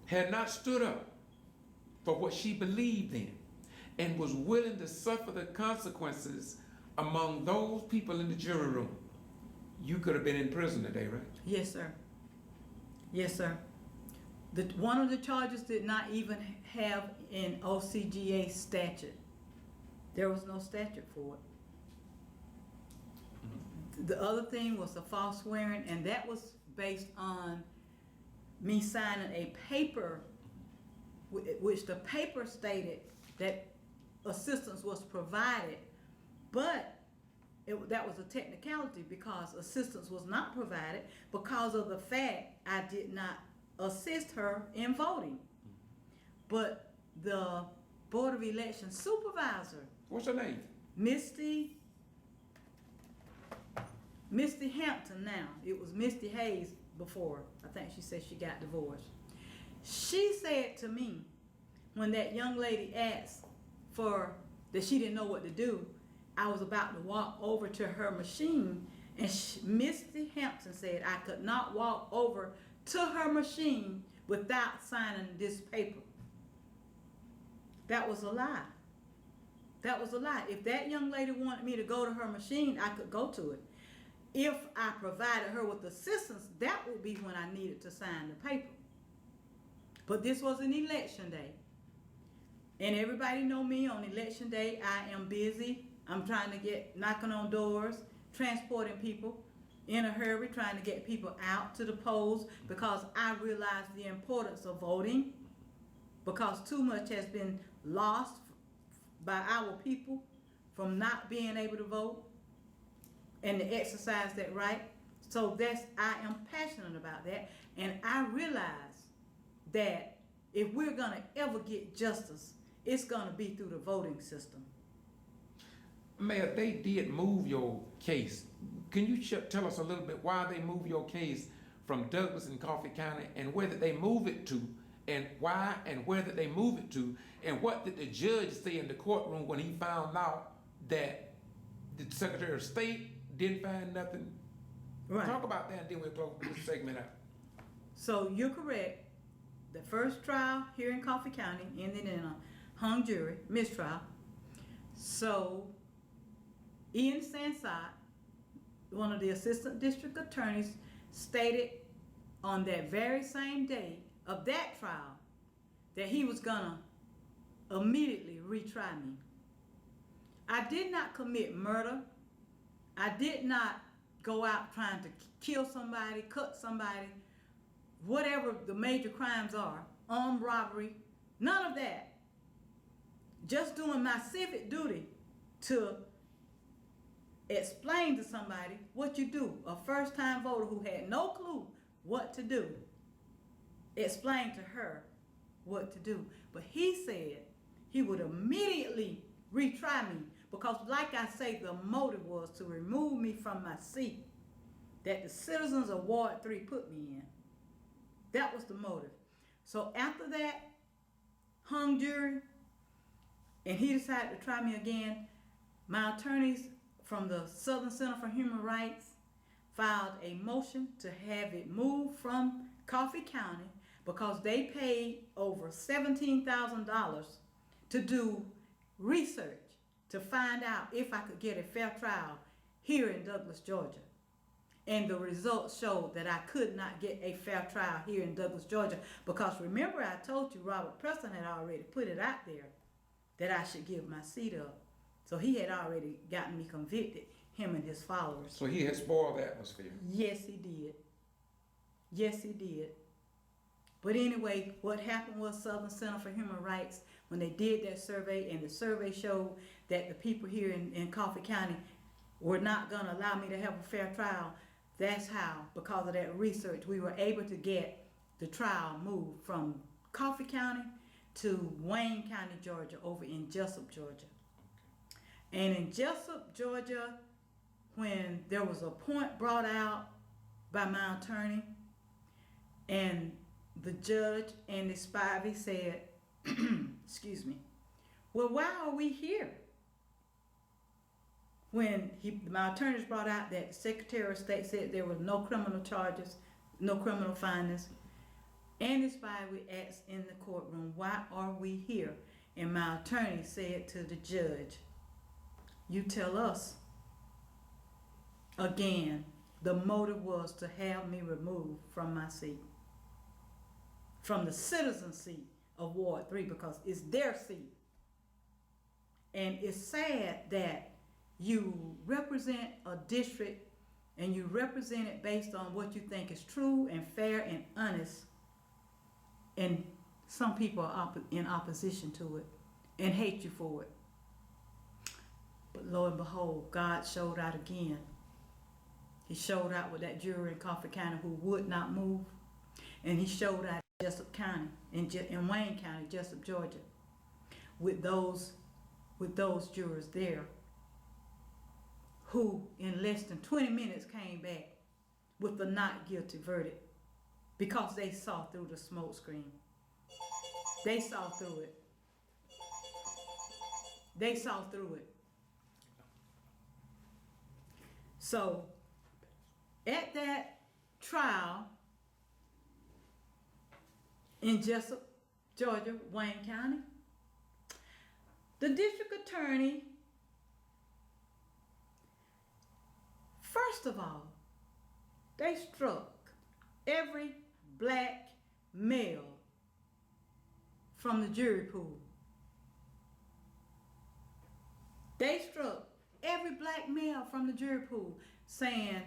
had not stood up for what she believed in and was willing to suffer the consequences among those people in the jury room, you could have been in prison today, right? Yes, sir. Yes, sir. One of the charges did not even have an OCGA statute. There was no statute for it. The other thing was a false swearing, and that was based on me signing a paper, which the paper stated that assistance was provided, but that was a technicality because assistance was not provided because of the fact I did not assist her in voting. But the Board of Election supervisor, What's her name? Misty Hampton now. It was Misty Hayes before. I think she said she got divorced. She said to me when that young lady asked for that she didn't know what to do, I was about to walk over to her machine, and Misty Hampton said I could not walk over to her machine without signing this paper. That was a lie. That was a lie. If that young lady wanted me to go to her machine, I could go to it. If I provided her with assistance, that would be when I needed to sign the paper. But this was an election day. And everybody know me on election day. I am busy I'm trying to get knocking on doors, transporting people in a hurry, trying to get people out to the polls because I realize the importance of voting because too much has been lost by our people from not being able to vote and to exercise that right. So I am passionate about that, and I realize that if we're gonna ever get justice, it's gonna be through the voting system. Mayor, they did move your case. Can you tell us a little bit why they moved your case from Douglas and Coffee County, and where did they move it to, and why and where did they move it to, and what did the judge say in the courtroom when he found out that the Secretary of State didn't find nothing? Right. Talk about that and then we'll close this segment out. So you're correct. The first trial here in Coffee County ended in a hung jury, mistrial. So Ian Sansot, one of the assistant district attorneys, stated on that very same day of that trial that he was gonna immediately retry me. I did not commit murder. I did not go out trying to kill somebody, cut somebody, whatever the major crimes are, armed robbery, none of that. Just doing my civic duty to explain to somebody what you do. A first-time voter who had no clue what to do, explain to her what to do. But he said he would immediately retry me because, like I say, the motive was to remove me from my seat that the citizens of Ward 3 put me in. That was the motive. So after that hung jury, and he decided to try me again, my attorneys from the Southern Center for Human Rights filed a motion to have it moved from Coffee County because they paid over $17,000 to do research to find out if I could get a fair trial here in Douglas, Georgia. And the results showed that I could not get a fair trial here in Douglas, Georgia, because remember I told you Robert Pearson had already put it out there that I should give my seat up. So he had already gotten me convicted, him and his followers. So he had spoiled the atmosphere. Yes, he did. Yes, he did. But anyway, what happened was Southern Center for Human Rights, when they did their survey, and the survey showed that the people here in Coffee County were not going to allow me to have a fair trial. That's how, because of that research, we were able to get the trial moved from Coffee County to Wayne County, Georgia, over in Jessup, Georgia. And in Jessup, Georgia, when there was a point brought out by my attorney, and the judge and the Spivey said, excuse me, well, why are we here? When my attorneys brought out that the Secretary of State said there were no criminal charges, no criminal findings, and the Spivey asked in the courtroom, why are we here? And my attorney said to the judge, you tell us. Again, the motive was to have me removed from my seat, from the citizen seat of Ward 3, because it's their seat. And it's sad that you represent a district and you represent it based on what you think is true and fair and honest, and some people are in opposition to it and hate you for it. But lo and behold, God showed out again. He showed out with that jury in Coffee County who would not move, and he showed out in Jessup County, in Wayne County, Jessup, Georgia, with those jurors there who in less than 20 minutes came back with the not guilty verdict because they saw through the smoke screen. They saw through it. They saw through it. So at that trial in Jessup, Georgia, Wayne County, the district attorney, first of all, they struck every black male from the jury pool. They struck every black male from the jury pool saying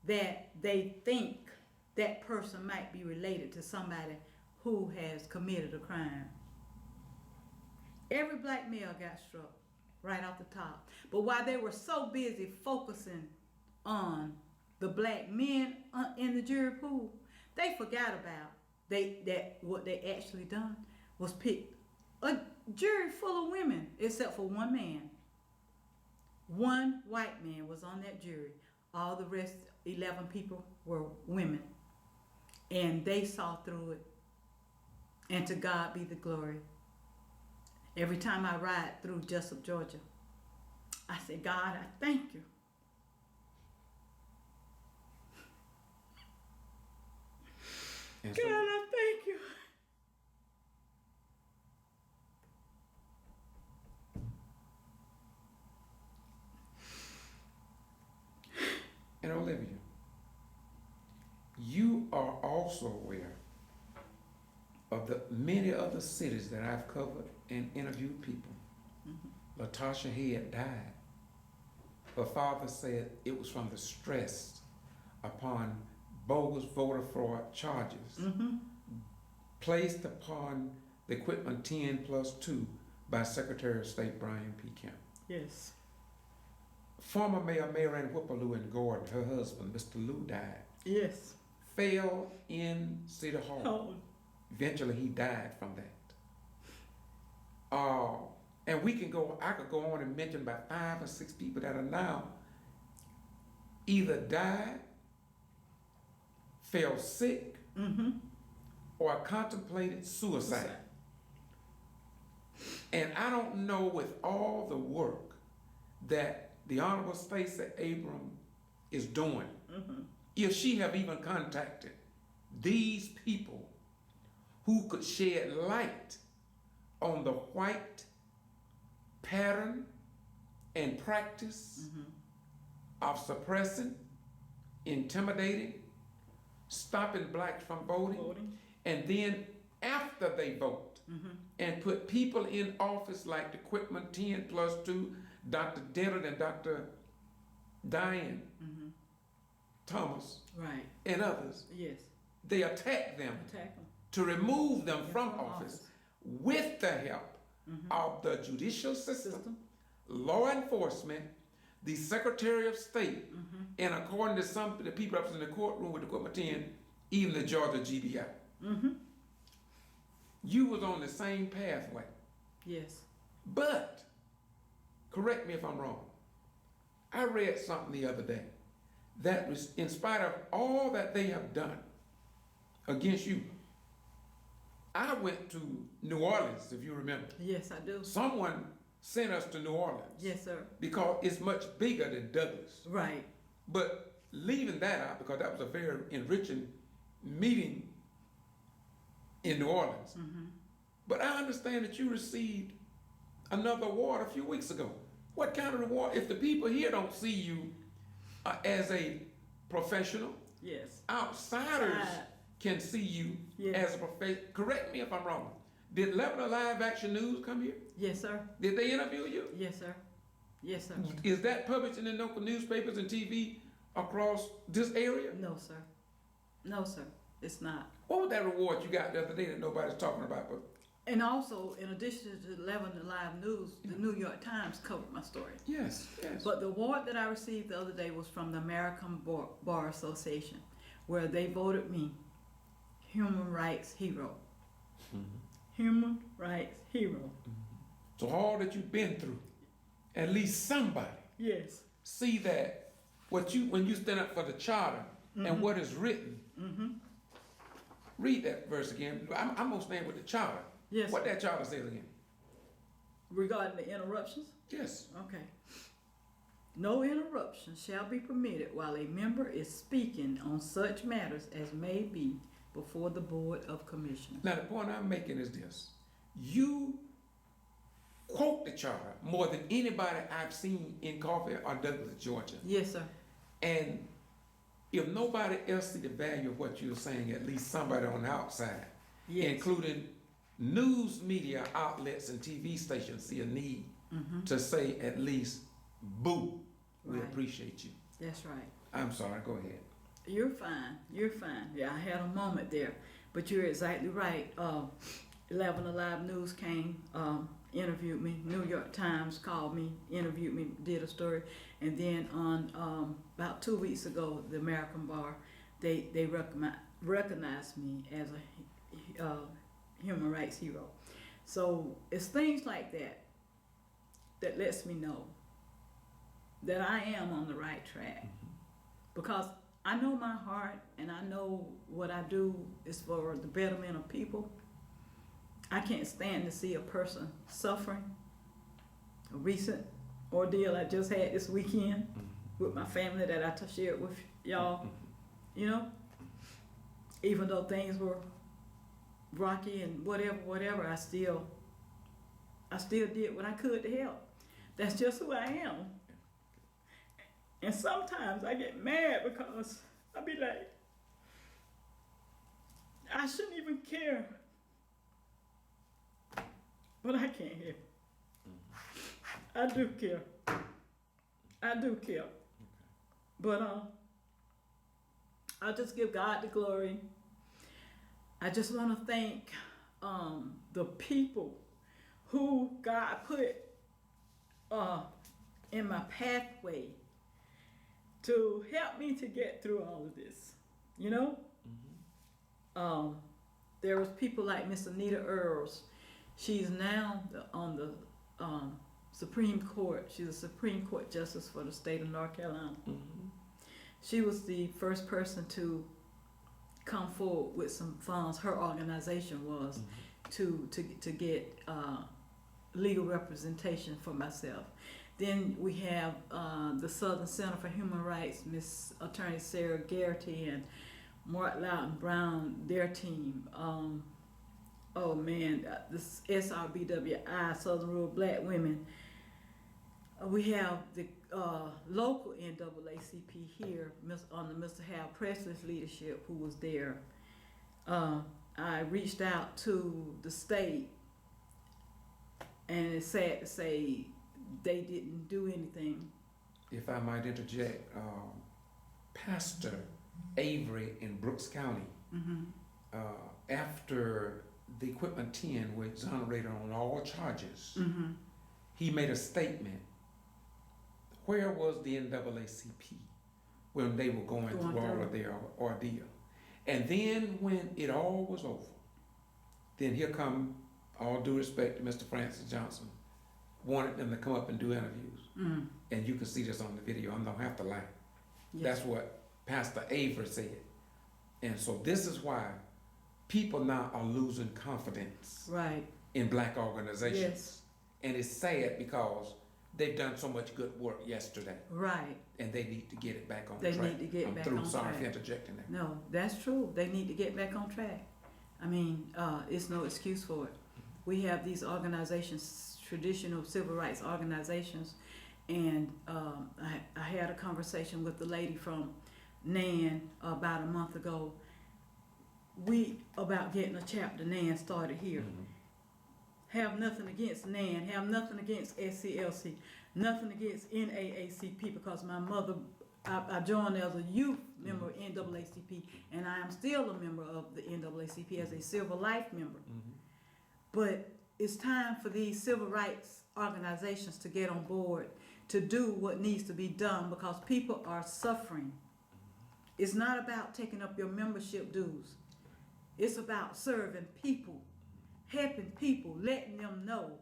that they think that person might be related to somebody who has committed a crime. Every black male got struck right off the top. But while they were so busy focusing on the black men in the jury pool, they forgot about that what they actually done was pick a jury full of women, except for one man. One white man was on that jury. All the rest, 11 people, were women. And they saw through it. And to God be the glory. Every time I ride through Jessup, Georgia, I say, God, I thank you. And God, I thank you. And Olivia, you are also aware of the many other cities that I've covered and interviewed people. Mm-hmm. Latasha Head died. Her father said it was from the stress upon bogus voter fraud charges placed upon the equipment 10+2 by Secretary of State Brian P. Kemp. Yes. Former Mayor Marianne Whipperloo in Gordon, her husband, Mr. Lou, died. Yes. Fell in City Hall. Oh. Eventually, he died from that. And I could go on and mention about 5 or 6 people that are now either died, fell sick, or contemplated suicide. And I don't know, with all the work that the Honorable STACEY Abrams is doing, if she have even contacted these people who could shed light on the white pattern and practice of suppressing, intimidating, stopping blacks from voting. And then after they vote, and put people in office like the Equipment 10+2, Dr. Dennard and Dr. Diane Thomas, right, and others. Yes. They attack them to remove them from office with the help of the judicial system, law enforcement, the Secretary of State, and according to some of the people up in the courtroom with the Equipment 10, even the Georgia G.B.R. You was on the same pathway. Yes. But, correct me if I'm wrong, I read something the other day that was, in spite of all that they have done against you, I went to New Orleans, if you remember. Yes, I do. Someone sent us to New Orleans. Yes, sir. Because it's much bigger than Douglas. Right. But leaving that out, because that was a very enriching meeting in New Orleans. But I understand that you received another award a few weeks ago. What kind of reward? If the people here don't see you as a professional, yes, outsiders can see you as a professional. Correct me if I'm wrong. Did Lebanon Live Action News come here? Yes, sir. Did they interview you? Yes, sir. Yes, sir. Is that published in the local newspapers and TV across this area? No, sir. No, sir. It's not. What was that reward you got the other day that nobody's talking about? But and also, in addition to 11 Live News, the New York Times covered my story. Yes, yes. But the award that I received the other day was from the American Bar Association, where they voted me Human Rights Hero. Human Rights Hero. So all that you've been through, at least somebody see that when you stand up for the charter and what is written. Read that verse again. I'm gonna stand with the charter. Yes. What that charter says again? Regarding the interruptions? Yes. Okay. No interruption shall be permitted while a member is speaking on such matters as may be before the Board of Commissioners. Now the point I'm making is this. You quote the charter more than anybody I've seen in Coffee or Douglas, Georgia. Yes, sir. And if nobody else see the value of what you're saying, at least somebody on the outside, including news media outlets and TV stations, see a need to say at least boo We Right. appreciate you. That's right. I'm sorry, go ahead. You're fine. You're fine. Yeah, I had a moment there, but you're exactly right. 11 Alive News came, interviewed me. New York Times called me, interviewed me, did a story, and then on about 2 weeks ago, the American Bar, they recognized me as a human rights hero. So it's things like that that lets me know that I am on the right track, because I know my heart and I know what I do is for the betterment of people. I can't stand to see a person suffering. A recent ordeal I just had this weekend with my family that I shared with y'all, you know, even though things were rocky and whatever, I still did what I could to help. That's just who I am. And sometimes I get mad because I be like, I shouldn't even care. But I can't help. I do care. I do care. But I just give God the glory. I just want to thank the people who God put in my pathway to help me to get through all of this. You know? There was people like Miss Anita Earls. She's now on the Supreme Court. She's a Supreme Court Justice for the state of North Carolina. She was the first person to come forward with some funds. Her organization was to get legal representation for myself. Then we have the Southern Center for Human Rights, Miss Attorney Sarah Garrity and Mark Loudon Brown, their team. Oh man, this SRBWI, Southern Rural Black Women. We have the local NAACP here under Mr. Hal Presley's leadership, who was there. I reached out to the state, and it's sad to say they didn't do anything. If I might interject, Pastor Avery in Brooks County, after the Equipment 10 were exonerated on all charges, he made a statement. Where was the NAACP when they were going through all of their ordeal? And then when it all was over, then here come, all due respect to Mr. Francis Johnson, wanted them to come up and do interviews. And you can see this on the video. I don't have to lie. Yes. That's what Pastor Avery said. And so this is why people now are losing confidence in black organizations. Yes. And it's sad because they've done so much good work yesterday. Right. And they need to get it back on They track. need to get back on track. Sorry for interjecting that. No, that's true. They need to get back on track. I mean, it's no excuse for it. We have these organizations, traditional civil rights organizations, and I had a conversation with the lady from NAN about a month ago. About getting a chapter NAN started here. Have nothing against NAN, have nothing against SCLC, nothing against NAACP, because my mother, I joined as a youth member of NAACP, and I am still a member of the NAACP as a civil life member. But it's time for these civil rights organizations to get on board to do what needs to be done, because people are suffering. It's not about taking up your membership dues. It's about serving people, helping people, letting them know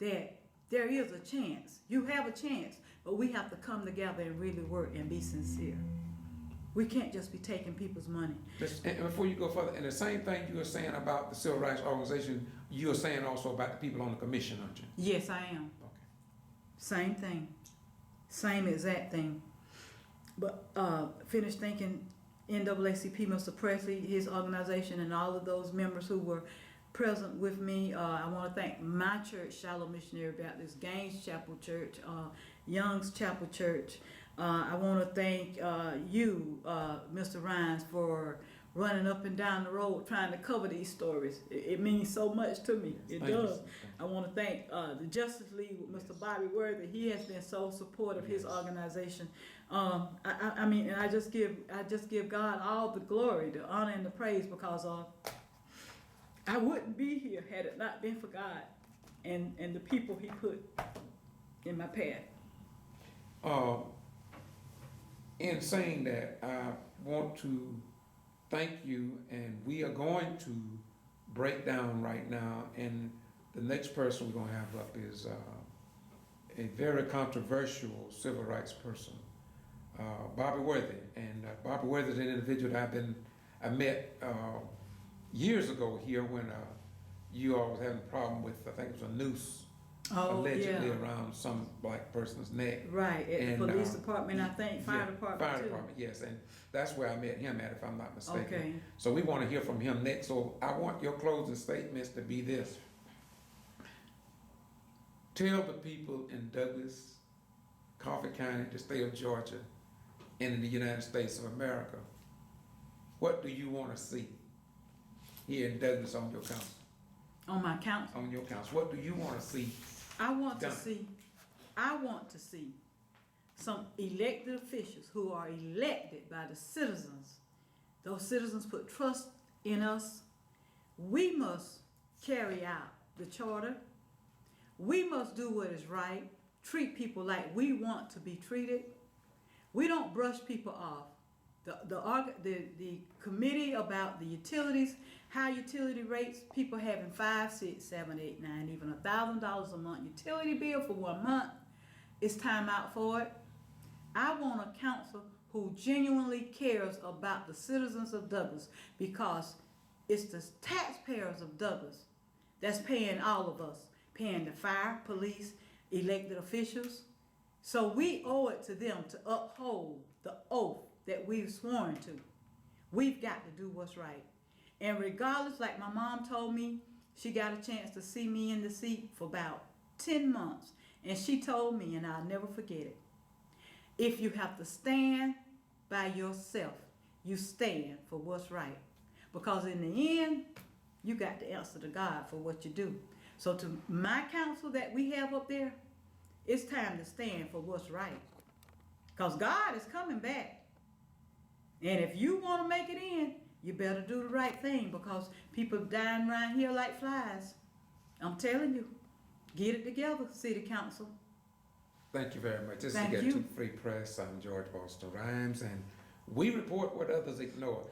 that there is a chance. You have a chance, but we have to come together and really work and be sincere. We can't just be taking people's money. And before you go further, and the same thing you were saying about the civil rights organization, you are saying also about the people on the commission, aren't you? Yes, I am. Okay. Same thing. Same exact thing. But finished thanking NAACP, Mr. Presley, his organization, and all of those members who were present with me. I want to thank my church, Shiloh Missionary Baptist, Gaines Chapel Church, Young's Chapel Church. I want to thank you, Mr. Rhines, for running up and down the road trying to cover these stories. It means so much to me. It does. I want to thank the Justice League with Mr. Bobby Worthy. He has been so supportive of his organization. I mean, and I just give God all the glory, the honor, and the praise, because I wouldn't be here had it not been for God and the people He put in my path. In saying that, I want to thank you, and we are going to break down right now, and the next person we're going to have up is a very controversial civil rights person, Bobby Worthy. And Bobby Worthy is an individual that I met years ago here when you all was having a problem with, I think it was a noose allegedly around some black person's neck. Right, at the police department, I think, fire department Fire too. department, yes, and that's where I met him at, if I'm not mistaken. Okay. So we want to hear from him next, so I want your closing statements to be this. Tell the people in Douglas, Coffee County, the state of Georgia, and in the United States of America, what do you want to see here in Douglas on your council? On my council? On your council, what do you want to see? I want done? I want to see some elected officials who are elected by the citizens. Those citizens put trust in us. We must carry out the charter. We must do what is right, treat people like we want to be treated. We don't brush people off. The committee about the utilities, high utility rates, people having 5, 6, 7, 8, 9, even $1,000 a month utility bill for 1 month. It's time out for it. I want a council who genuinely cares about the citizens of Douglas, because it's the taxpayers of Douglas that's paying all of us, paying the fire, police, elected officials. So we owe it to them to uphold the oath that we've sworn to. We've got to do what's right. And regardless, like my mom told me, she got a chance to see me in the seat for about 10 months. And she told me, and I'll never forget it, if you have to stand by yourself, you stand for what's right. Because in the end, you got to answer to God for what you do. So to my council that we have up there, it's time to stand for what's right. Because God is coming back. And if you want to make it in, you better do the right thing, because people dying around here like flies. I'm telling you, get it together, City Council. Thank you very much. This Thank is you. Get to Free Press. I'm George Boston Rhymes, and we report what others ignore.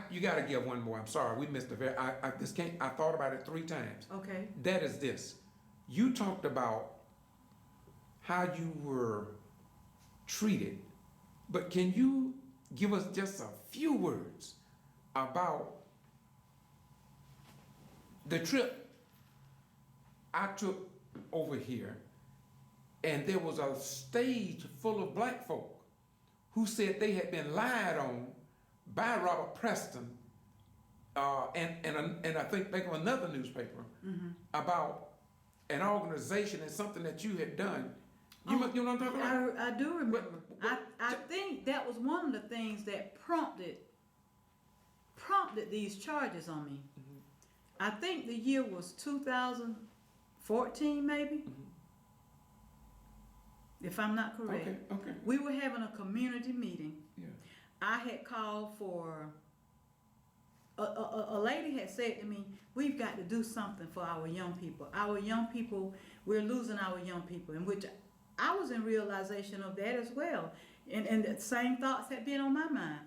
You got to give one more. I'm sorry, we missed I thought about it 3 times. Okay. That is this. You talked about how you were treated, but can you give us just a few words about the trip I took over here, and there was a stage full of black folk who said they had been lied on by Robert Preston and I think of another newspaper about an organization and something that you had done. You know what I'm talking about? I do remember. I think that was one of the things that prompted these charges on me. I think the year was 2014, maybe, if I'm not correct. Okay. We were having a community meeting. Yeah. I had called for, a lady had said to me, we've got to do something for our young people. Our young people, we're losing our young people, in which I was in realization of that as well. And the same thoughts had been on my mind.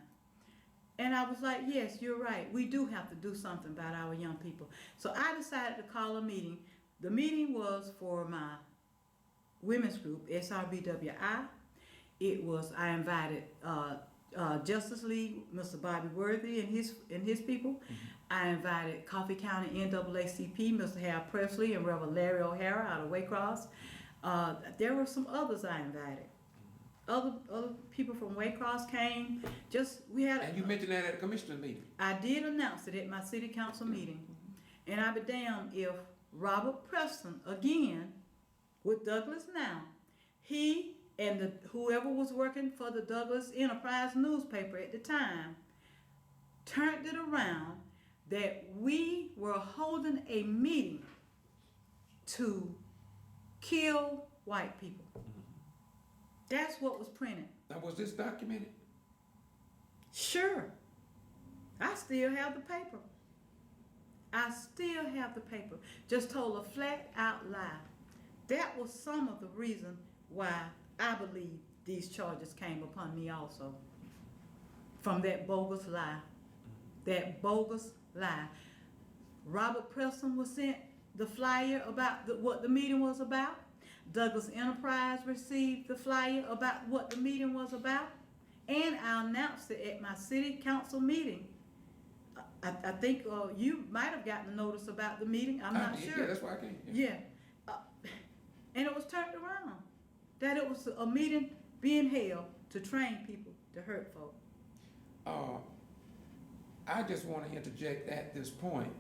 And I was like, yes, you're right. We do have to do something about our young people. So I decided to call a meeting. The meeting was for my women's group, SRBWI. I invited Justice League, Mr. Bobby Worthy and his people. I invited Coffee County NAACP, Mr. Hal Presley and Reverend Larry O'Hara out of Waycross. There were some others I invited. Other people from Waycross came. And you mentioned that at a commissioner meeting. I did announce it at my city council meeting. And I'd be damned if Robert Preston, again, with Douglas Now, he and whoever was working for the Douglas Enterprise newspaper at the time, turned it around that we were holding a meeting to kill white people. That's what was printed. Now, was this documented? Sure. I still have the paper. I still have the paper. Just told a flat out lie. That was some of the reason why I believe these charges came upon me also. From that bogus lie. That bogus lie. Robert Pearson was sent the flyer about what the meeting was about. Douglas Enterprise received the flyer about what the meeting was about. And I announced it at my city council meeting. I think you might have gotten a notice about the meeting. I'm not sure. Yeah, that's why I came. Yeah. And it was turned around. That it was a meeting being held to train people to hurt folk. I just want to interject at this point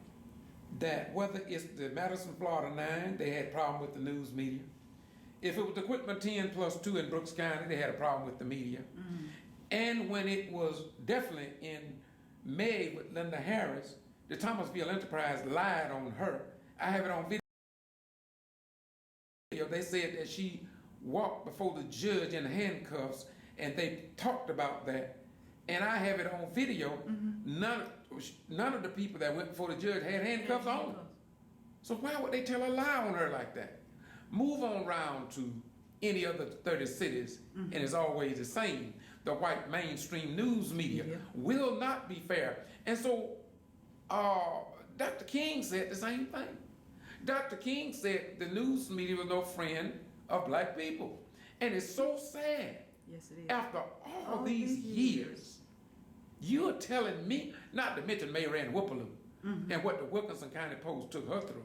that whether it's the Madison, Florida 9, they had a problem with the news media. If it was the Quitman 10+2 in Brooks County, they had a problem with the media. Mm-hmm. And when it was definitely in May with Linda Harris, the Thomasville Enterprise lied on her. I have it on video. They said that she walked before the judge in handcuffs, and they talked about that. And I have it on video. Mm-hmm. None of the people that went before the judge had handcuffs on. So why would they tell a lie on her like that? Move on round to any other 30 cities, mm-hmm. and it's always the same. The white mainstream news media will not be fair. And so Dr. King said the same thing. Dr. King said the news media was no friend of black people. And it's so sad. Yes, it is. After all these years, you're telling me, not to mention Mayor Ann Whoopaloo, mm-hmm. and what the Wilkinson County Post took her through.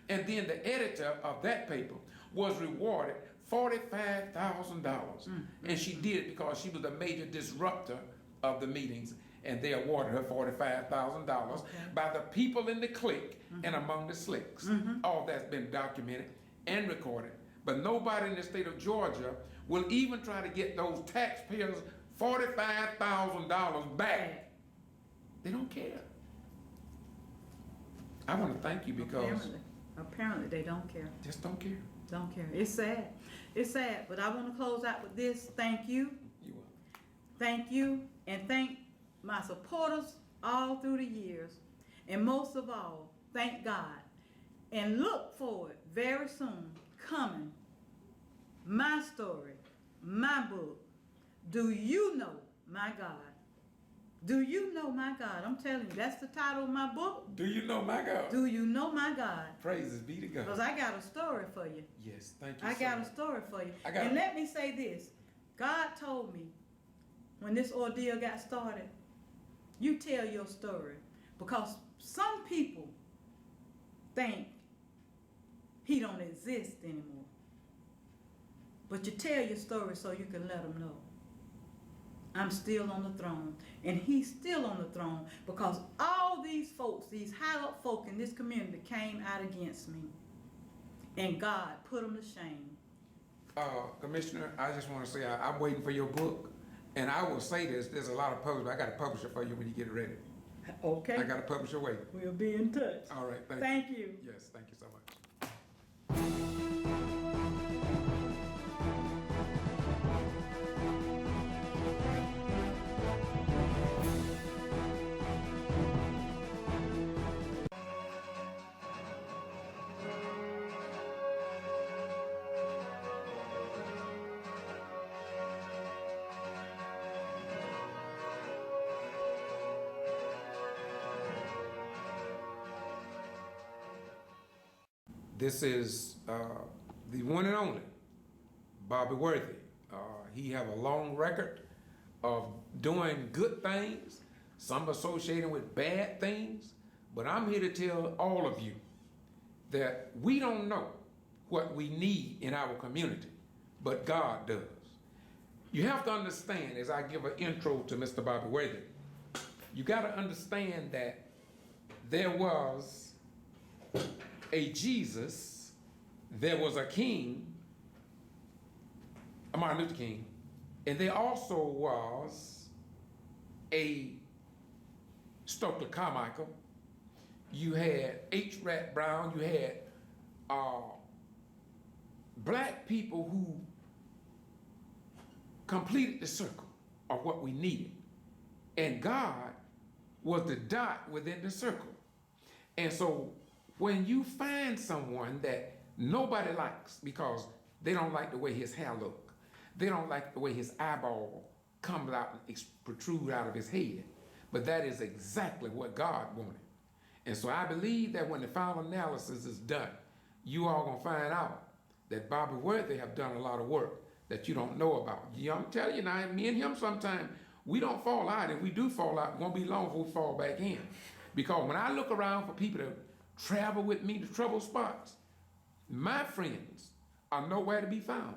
And then the editor of that paper was rewarded $45,000. Mm-hmm. And she did it because she was a major disruptor of the meetings. And they awarded her $45,000 by the people in the clique, mm-hmm. and among the slicks. Mm-hmm. All that's been documented and recorded. But nobody in the state of Georgia will even try to get those taxpayers $45,000 back. They don't care. I want to thank you because... Apparently they don't care. Just don't care. Don't care. It's sad. It's sad. But I want to close out with this. Thank you. You will. Thank you. And thank my supporters all through the years. And most of all, thank God. And look forward very soon coming my story, my book. Do you know my God? Do you know my God? I'm telling you, that's the title of my book. Do you know my God? Do you know my God? Praises be to God. Because I got a story for you. Yes, thank you. I got a story for you. And let me say this. God told me when this ordeal got started, you tell your story. Because some people think he don't exist anymore. But you tell your story so you can let them know. I'm still on the throne. And he's still on the throne because all these folks, these high up folk in this community came out against me. And God put them to shame. Commissioner, I just want to say I'm waiting for your book. And I will say this, there's a lot of publishers. I got a publisher for you when you get it ready. Okay. I got a publisher waiting. We'll be in touch. All right, thank you. Yes, thank you so much. This is the one and only Bobby Worthy. He have a long record of doing good things, some associated with bad things, but I'm here to tell all of you that we don't know what we need in our community, but God does. You have to understand, as I give an intro to Mr. Bobby Worthy, you got to understand that there was a Jesus, there was a king, Martin Luther King, and there also was a Stokely Carmichael, you had H. Rat Brown, you had black people who completed the circle of what we needed. And God was the dot within the circle. And so when you find someone that nobody likes because they don't like the way his hair look, they don't like the way his eyeball comes out and protrudes out of his head, but that is exactly what God wanted. And so I believe that when the final analysis is done, you all gonna find out that Bobby Worthy have done a lot of work that you don't know about. I'm telling you now, me and him sometimes, we don't fall out. If we do fall out, it won't be long before we fall back in. Because when I look around for people to travel with me to trouble spots, my friends are nowhere to be found.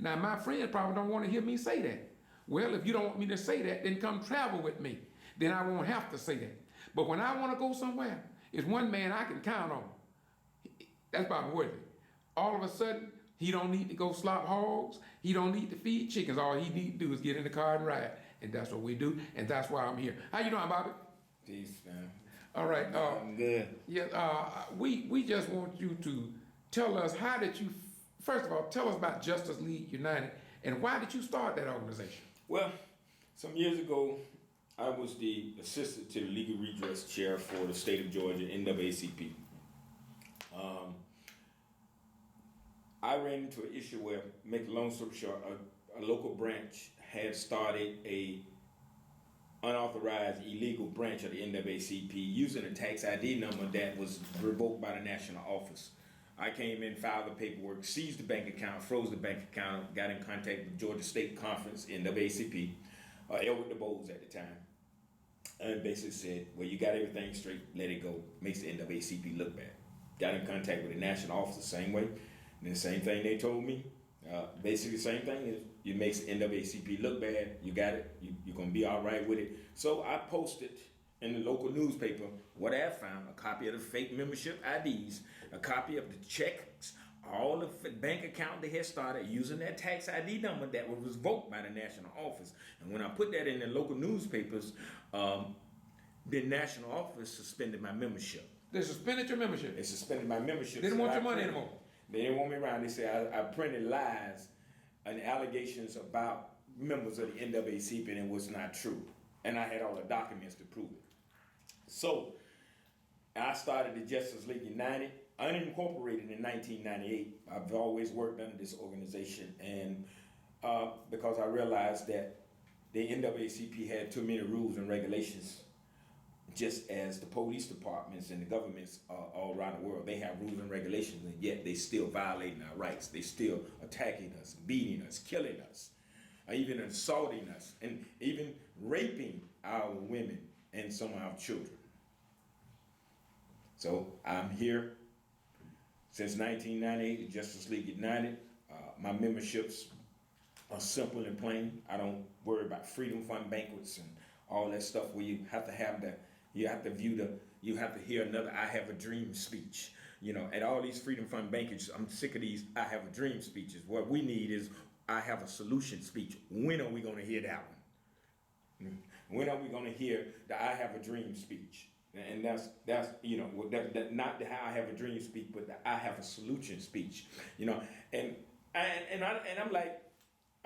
Now, my friends probably don't want to hear me say that. Well, if you don't want me to say that, then come travel with me. Then I won't have to say that. But when I want to go somewhere, it's one man I can count on. That's Bobby Worthy. All of a sudden, he don't need to go slop hogs. He don't need to feed chickens. All he need to do is get in the car and ride. And that's what we do, and that's why I'm here. How you doing, Bobby? Peace, man. All right. I'm good. Yeah. We just want you to tell us, how did you, first of all, tell us about Justice League United, and why did you start that organization? Well, some years ago, I was the assistant to the legal redress chair for the state of Georgia, NAACP. I ran into an issue where, make a long story short, a local branch had started a unauthorized illegal branch of the NAACP using a tax ID number that was revoked by the national office. I came in, filed the paperwork, seized the bank account, froze the bank account, got in contact with Georgia State Conference, NAACP, Elwood the Bowles at the time, and basically said, well, you got everything straight, let it go, makes the NAACP look bad. Got in contact with the national office the same way, and the same thing they told me, basically the same thing is, it makes the NAACP look bad, you got it, you're gonna be all right with it. So I posted in the local newspaper what I found, a copy of the fake membership IDs, a copy of the checks, all the bank account they had started using that tax ID number that was revoked by the national office. And when I put that in the local newspapers, the national office suspended my membership. They suspended your membership? They suspended my membership. They didn't want your money anymore? They didn't want me around. They said I printed lies and allegations about members of the NAACP, and it was not true. And I had all the documents to prove it. So I started the Justice League United, unincorporated in 1998. I've always worked under this organization, and because I realized that the NAACP had too many rules and regulations, just as the police departments and the governments all around the world, they have rules and regulations, and yet they still violating our rights. They still attacking us, beating us, killing us, even assaulting us, and even raping our women and some of our children. So I'm here since 1998, the Justice League United. My memberships are simple and plain. I don't worry about Freedom Fund banquets and all that stuff where you have to have the, you have to hear another I have a dream speech, and all these Freedom Fund banquets. I'm sick of these I have a dream speeches. What we need is I have a solution speech. When are we going to hear that one? When are we going to hear the I have a dream speech? And that's not the how I have a dream speech, but the I have a solution speech. And I'm like,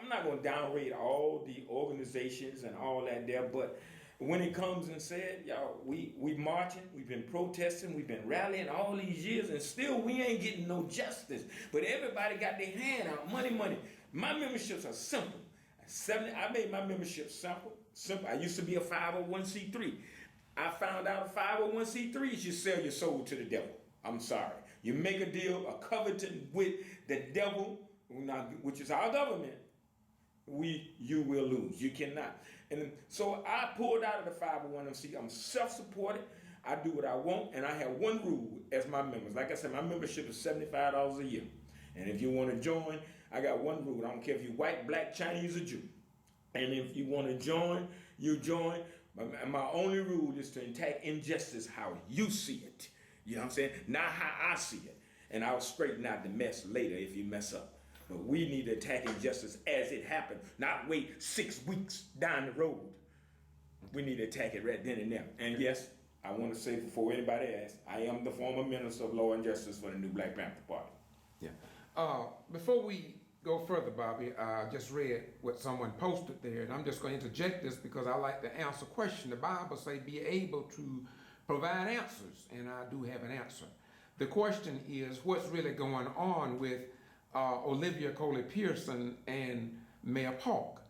I'm not going to downgrade all the organizations and all that there, but when it comes and said, y'all, we marching, we've been protesting, we've been rallying all these years, and still we ain't getting no justice. But everybody got their hand out, money. My memberships are simple. I made my membership simple. I used to be a 501c3. I found out a 501c3s, you sell your soul to the devil. I'm sorry. You make a deal, a covenant with the devil, which is our government, you will lose. You cannot. And so I pulled out of the 501c. I'm self-supported. I do what I want, and I have one rule as my members. Like I said, my membership is $75 a year. And if you want to join, I got one rule. I don't care if you're white, black, Chinese, or Jew. And if you want to join, you join. My only rule is to attack injustice how you see it. You know what I'm saying? Not how I see it. And I'll straighten out the mess later if you mess up. But we need to attack injustice as it happened, not wait 6 weeks down the road. we need to attack it right then and there. And yes, I want to say before anybody asks, I am the former Minister of Law and Justice for the new Black Panther Party. Yeah. Before we go further, Bobby, I just read what someone posted there, and I'm just going to interject this because I like to answer questions. The Bible say be able to provide answers, and I do have an answer. The question is, what's really going on with Olivia Coley Pearson and Mayor Polk?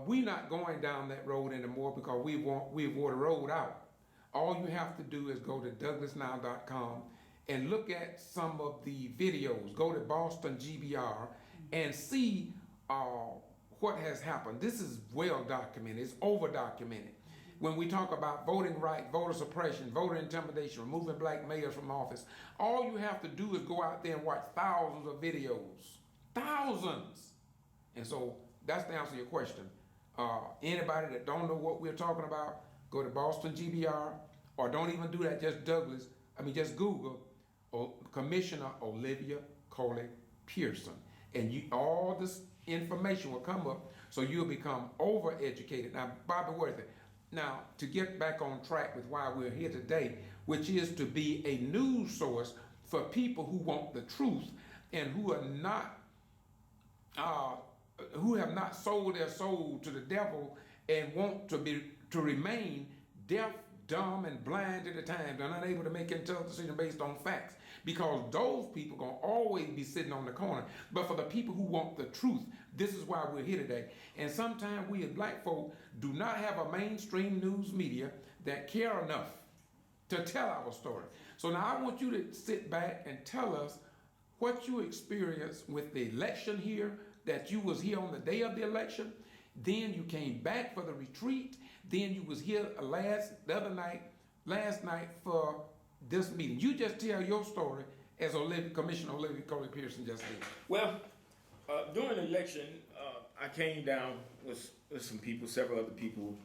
We're not going down that road anymore because we've wore the road out. All you have to do is go to douglasnow.com and look at some of the videos. Go to Boston G.B.R. and see what has happened. This is well documented. It's over documented. When we talk about voting rights, voter suppression, voter intimidation, removing black mayors from office, all you have to do is go out there and watch thousands of videos. Thousands! And so that's the answer to your question. Anybody that don't know what we're talking about, go to Boston G.B.R. or don't even do that, just Google Commissioner Olivia Coley Pearson. And all this information will come up, so you'll become overeducated. Now, Bobby Worthy, now to get back on track with why we're here today, which is to be a news source for people who want the truth and who are not, who have not sold their soul to the devil and want to remain deaf, dumb, and blind to the times. They're not able to make intelligent decisions based on facts, because those people gonna always be sitting on the corner. But for the people who want the truth, this is why we're here today. And sometimes we as black folk do not have a mainstream news media that care enough to tell our story. So now I want you to sit back and tell us what you experienced with the election here, that you was here on the day of the election, then you came back for the retreat, then you was here last night for this meeting. You just tell your story as Commissioner Olivia Coley Pearson just did. Well, during the election, I came down with some people, several other people,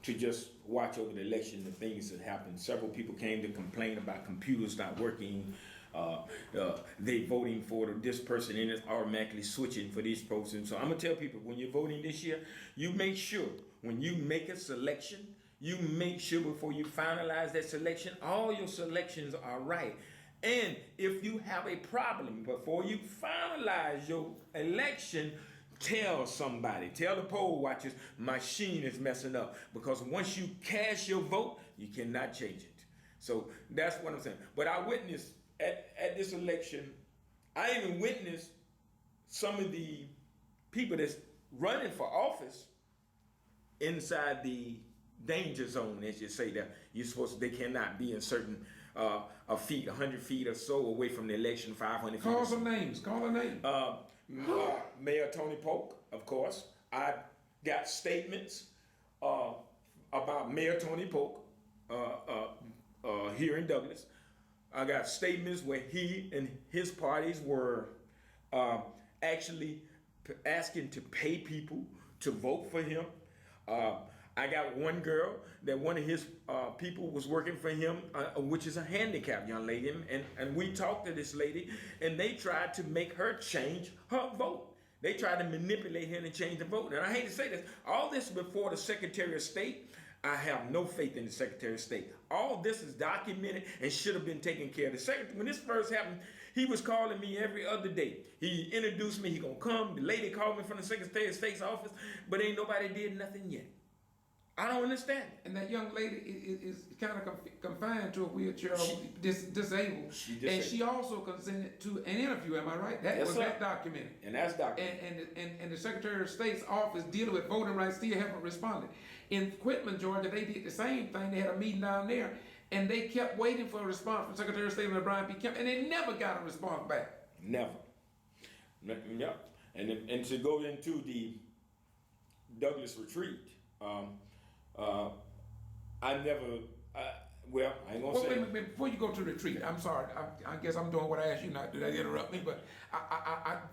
to just watch over the election, the things that happened. Several people came to complain about computers not working. They voting for this person and it's automatically switching for this person. So I'm gonna tell people, when you're voting this year, you make sure when you make a selection, you make sure before you finalize that selection, all your selections are right. And if you have a problem before you finalize your election, tell somebody, tell the poll watchers, machine is messing up. Because once you cast your vote, you cannot change it. So that's what I'm saying. But I witnessed at this election, I even witnessed some of the people that's running for office inside the danger zone, as you say, that they cannot be in certain feet, 100 feet or so away from the election, 500 feet. Call some names. Call a name. Mayor Tony Polk, of course. I got statements about Mayor Tony Polk here in Douglas. I got statements where he and his parties were actually asking to pay people to vote for him. I got one girl that one of his people was working for him, which is a handicapped young lady, and we talked to this lady, and they tried to make her change her vote. They tried to manipulate her and change the vote. And I hate to say this, all this before the Secretary of State. I have no faith in the Secretary of State. All this is documented and should have been taken care of. The Secretary, when this first happened, he was calling me every other day. He introduced me, he gonna come. The lady called me from the Secretary of State's office, but ain't nobody did nothing yet. I don't understand. And that young lady is kind of confined to a wheelchair, disabled. And she also consented to an interview, am I right? That was that documented. And that's documented. And the Secretary of State's office dealing with voting rights still haven't responded. In Quitman, Georgia, they did the same thing. They had a meeting down there, and they kept waiting for a response from Secretary of State Brian P. Kemp, and they never got a response back. Never. Yeah. And to go into the Douglas retreat, I ain't gonna say. Wait, before you go to the retreat, I'm sorry. I guess I'm doing what I asked you not to do. That interrupt me, but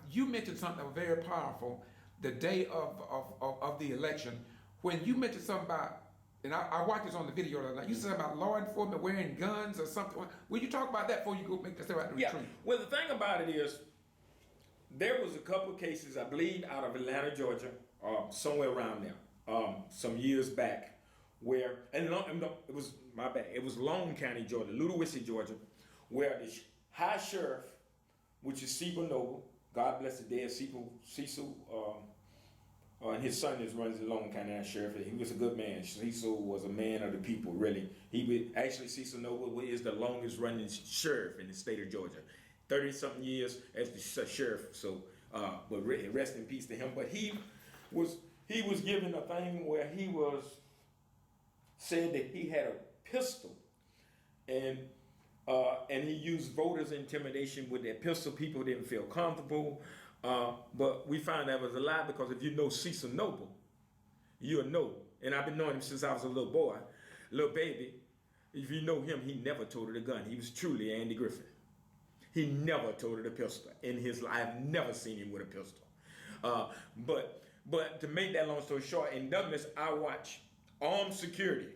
you mentioned something very powerful the day of the election when you mentioned something about, and I watched this on the video the other night. You said about law enforcement wearing guns or something. Will you talk about that before you go make the step out the retreat? Well, the thing about it is, there was a couple of cases, I believe, out of Atlanta, Georgia, or somewhere around there. some years back, where it was my bad. It was Long County, Georgia, Ludowici, Georgia, where the high sheriff, which is Cecil Noble, God bless the dead Cecil, and his son runs the Long County Sheriff. He was a good man. Cecil was a man of the people, really. Cecil Noble is the longest running sheriff in the state of Georgia. 30-something years as the sheriff. So, but rest in peace to him. But he was given a thing where he was said that he had a pistol, and he used voters' intimidation with that pistol. People didn't feel comfortable. But we found that was a lie, because if you know Cecil Noble, you'll know. And I've been knowing him since I was a little boy, little baby. If you know him, he never toted a gun. He was truly Andy Griffin. He never toted a pistol in his life. I've never seen him with a pistol. But to make that long story short, in Douglas, I watch armed security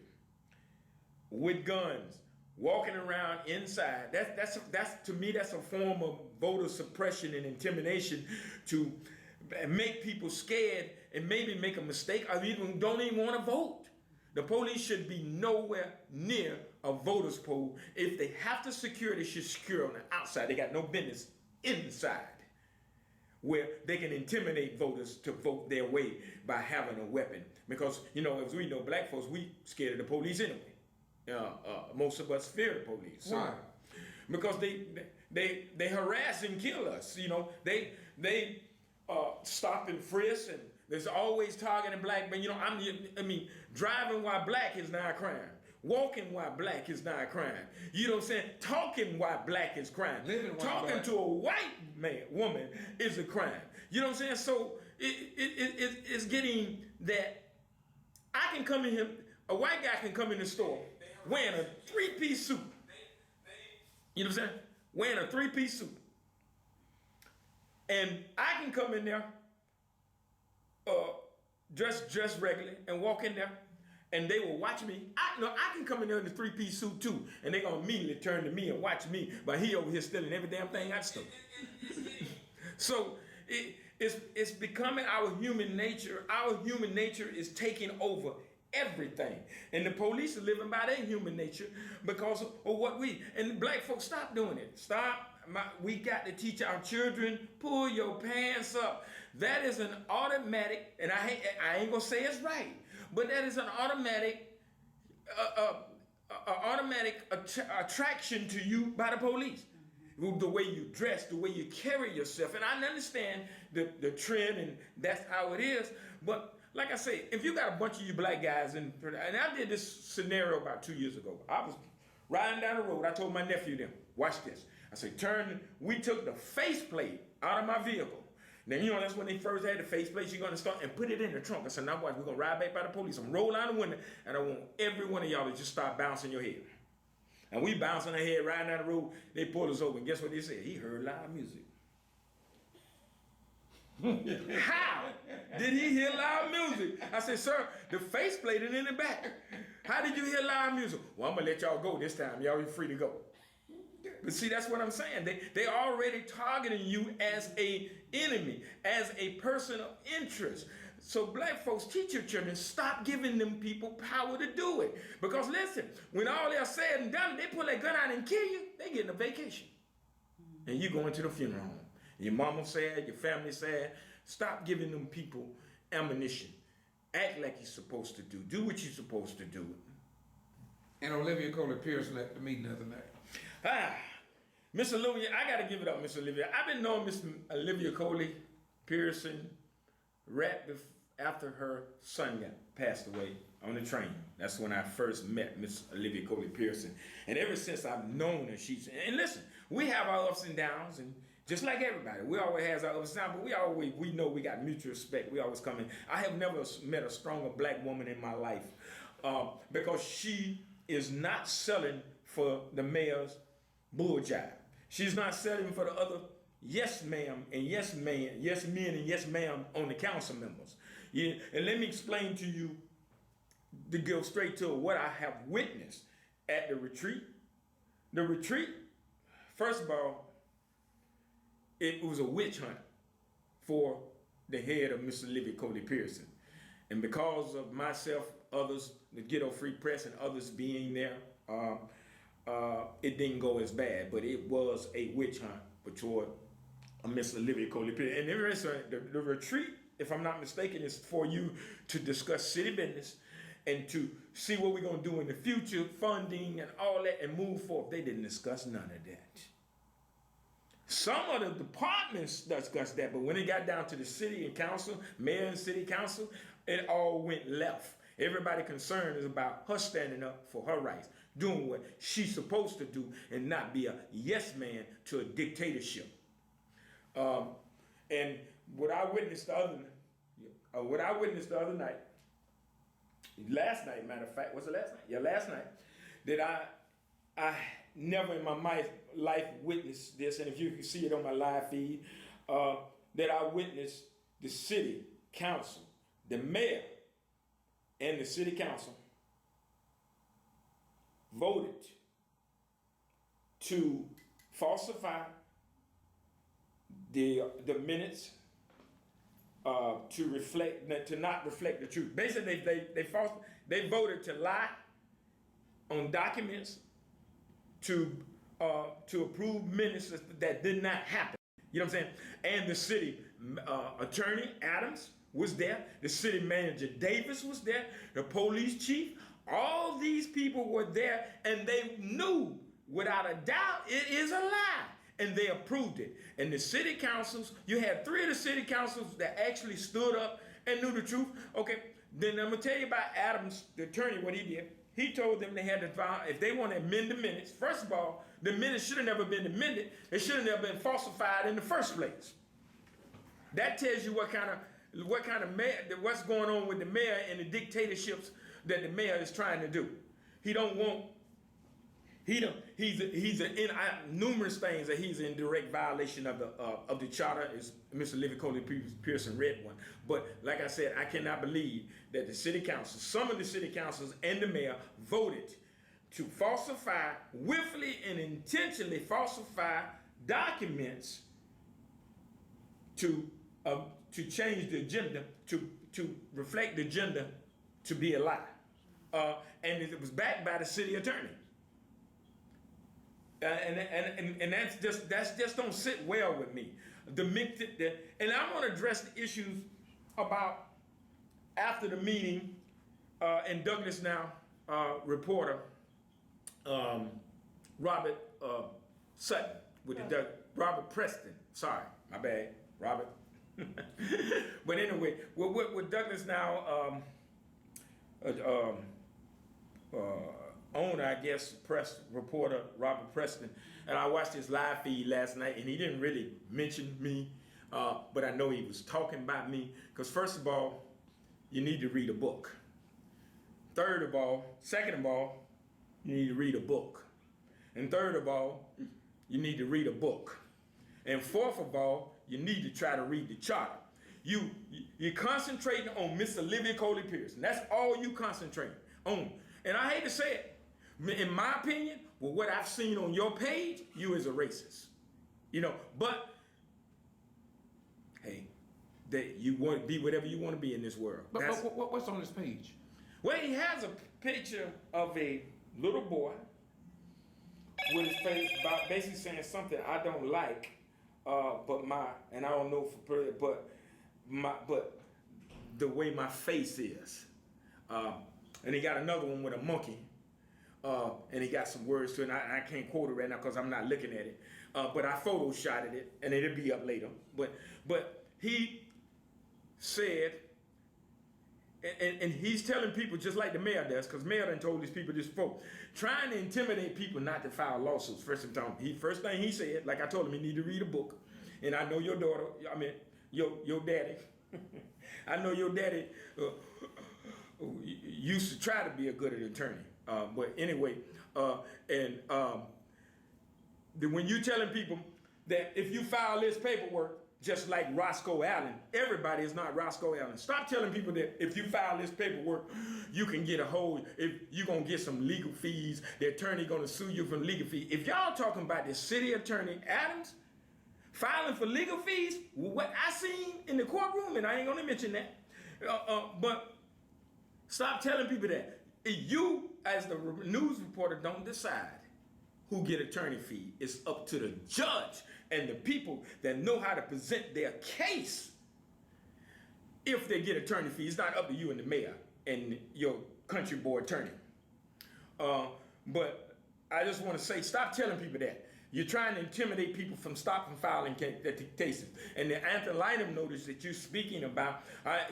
with guns walking around inside. That's to me, that's a form of voter suppression and intimidation to make people scared and maybe make a mistake or don't even want to vote. The police should be nowhere near a voter's poll. If they have to secure, they should secure on the outside. They got no business inside, where they can intimidate voters to vote their way by having a weapon. Because, as we know, black folks, we scared of the police anyway. Most of us fear the police. So, why? Because they harass and kill us. They stop and frisk, and there's always targeting black men. Driving while black is not a crime. Walking while black is not a crime. You know what I'm saying? Talking while black is crime. Talking to a white woman is a crime. You know what I'm saying? So it's getting that I can come in here, a white guy can come in the store wearing a three-piece suit. You know what I'm saying? Wearing a three-piece suit. And I can come in there dressed regularly and walk in there, and they will watch me. I can come in there in a three-piece suit too, and they're going to immediately turn to me and watch me, but he over here stealing every damn thing I stole. So it's becoming our human nature. Our human nature is taking over everything. And the police are living by their human nature because of what and the black folks, stop doing it. Stop. We got to teach our children, pull your pants up. That is an automatic, and I ain't gonna say it's right, but that is an automatic attraction to you by the police. The way you dress, the way you carry yourself. And I understand the trend, and that's how it is. But like I say, if you got a bunch of you black guys, and I did this scenario about 2 years ago. I was riding down the road. I told my nephew them, watch this. I said, we took the faceplate out of my vehicle. Then, that's when they first had the faceplate. You're going to start and put it in the trunk. I said, now watch, we're going to ride back by the police. I'm rolling out the window, and I want every one of y'all to just start bouncing your head. And we bouncing our head, riding down the road. They pulled us over, and guess what they said? He heard loud music. How did he hear loud music? I said, sir, the faceplate is in the back. How did you hear loud music? Well, I'm going to let y'all go this time. Y'all are free to go. But see, that's what I'm saying. They already targeting you as a enemy, as a person of interest. So black folks, teach your children, stop giving them people power to do it. Because listen, when all they're said and done, they pull their gun out and kill you, they getting a vacation. And you going to the funeral home. Your mama sad, your family sad. Stop giving them people ammunition. Act like you're supposed to do. Do what you're supposed to do. And Olivia called Pearson at the meeting the other night. Miss Olivia, I got to give it up, Miss Olivia. I've been knowing Miss Olivia Coley Pearson right after her son passed away on the train. That's when I first met Miss Olivia Coley Pearson. And ever since I've known her, and listen, we have our ups and downs, and just like everybody, we always have our ups and downs, but we know we got mutual respect. We always come in. I have never met a stronger black woman in my life because she is not selling for the mayor's bull jive. She's not selling for the other yes ma'am and yes man, yes men and yes ma'am on the council members. Yeah, and let me explain to you, to go straight to what I have witnessed at the retreat. The retreat, first of all, it was a witch hunt for the head of Miss Olivia Coley Pearson. And because of myself, others, the Ghetto Free Press and others being there, it didn't go as bad, but it was a witch hunt toward Miss Olivia Coley Pearson. And there is the retreat, if I'm not mistaken, is for you to discuss city business and to see what we're going to do in the future, funding and all that, and move forward. They didn't discuss none of that. Some of the departments discussed that, but when it got down to the city and council, mayor and city council, it all went left. Everybody concerned is about her standing up for her rights, doing what she's supposed to do, and not be a yes man to a dictatorship. And what I witnessed the other night, last night, matter of fact, was it last night? Yeah, last night, that I never in my life witnessed this, and if you can see it on my live feed, that I witnessed the city council, the mayor, and the city council voted to falsify the minutes to not reflect the truth. Basically, they voted to lie on documents to approve minutes that did not happen. You know what I'm saying? And the city attorney Adams was there. The city manager Davis was there. The police chief. All these people were there, and they knew without a doubt it is a lie. And they approved it. And the city councils, you had 3 of the city councils that actually stood up and knew the truth. Okay, then I'm going to tell you about Adams, the attorney, what he did. He told them they had to file, if they want to amend the minutes, first of all, the minutes should have never been amended. They should have never been falsified in the first place. That tells you what's going on with the mayor and the dictatorships that the mayor is trying to do. He's in numerous things that he's in direct violation of the charter, as Mr. Olivia Coley Pearson read one. But like I said, I cannot believe that the city council, some of the city councils and the mayor voted to falsify, willfully and intentionally falsify documents to change the agenda, to reflect the agenda to be a lie. And it was backed by the city attorney. And that's just don't sit well with me. And I want to address the issues about after the meeting, and Douglas Now reporter Robert Sutton with Robert Preston. Sorry, my bad, Robert. But anyway, with Douglas Now owner, I guess, press reporter Robert Preston, and I watched his live feed last night, and he didn't really mention me, but I know he was talking about me, because first of all, you need to read a book. Second of all, you need to read a book. And third of all, you need to read a book. And fourth of all, you need to try to read the charter. You're concentrating on Miss Olivia Coley Pearson. That's all you concentrating on. And I hate to say it, in my opinion, with what I've seen on your page, you is a racist. You know, but hey, that you want to be whatever you want to be in this world. But what's on this page? Well, he has a picture of a little boy with his face basically saying something I don't like, and I don't know but the way my face is. And he got another one with a monkey, and he got some words to it, and I can't quote it right now because I'm not looking at it. But I photoshopped it, and it'll be up later. But he said, and he's telling people just like the mayor does, because mayor done told these people this before, trying to intimidate people not to file lawsuits. First thing he said, like I told him, he need to read a book. And I know your daughter, your daddy, I know your daddy used to try to be a good attorney. But anyway, when you telling people that if you file this paperwork, just like Roscoe Allen, everybody is not Roscoe Allen. Stop telling people that if you file this paperwork, you can get if you're going to get some legal fees, the attorney going to sue you for legal fees. If y'all talking about the city attorney Adams filing for legal fees, what I seen in the courtroom, and I ain't going to mention that, but Stop telling people that. You, as the news reporter, don't decide who get attorney fee. It's up to the judge and the people that know how to present their case. If they get attorney fee, it's not up to you and the mayor and your country board attorney. But I just want to say, stop telling people that. You're trying to intimidate people from stopping filing cases. And the anti-litem notice that you're speaking about,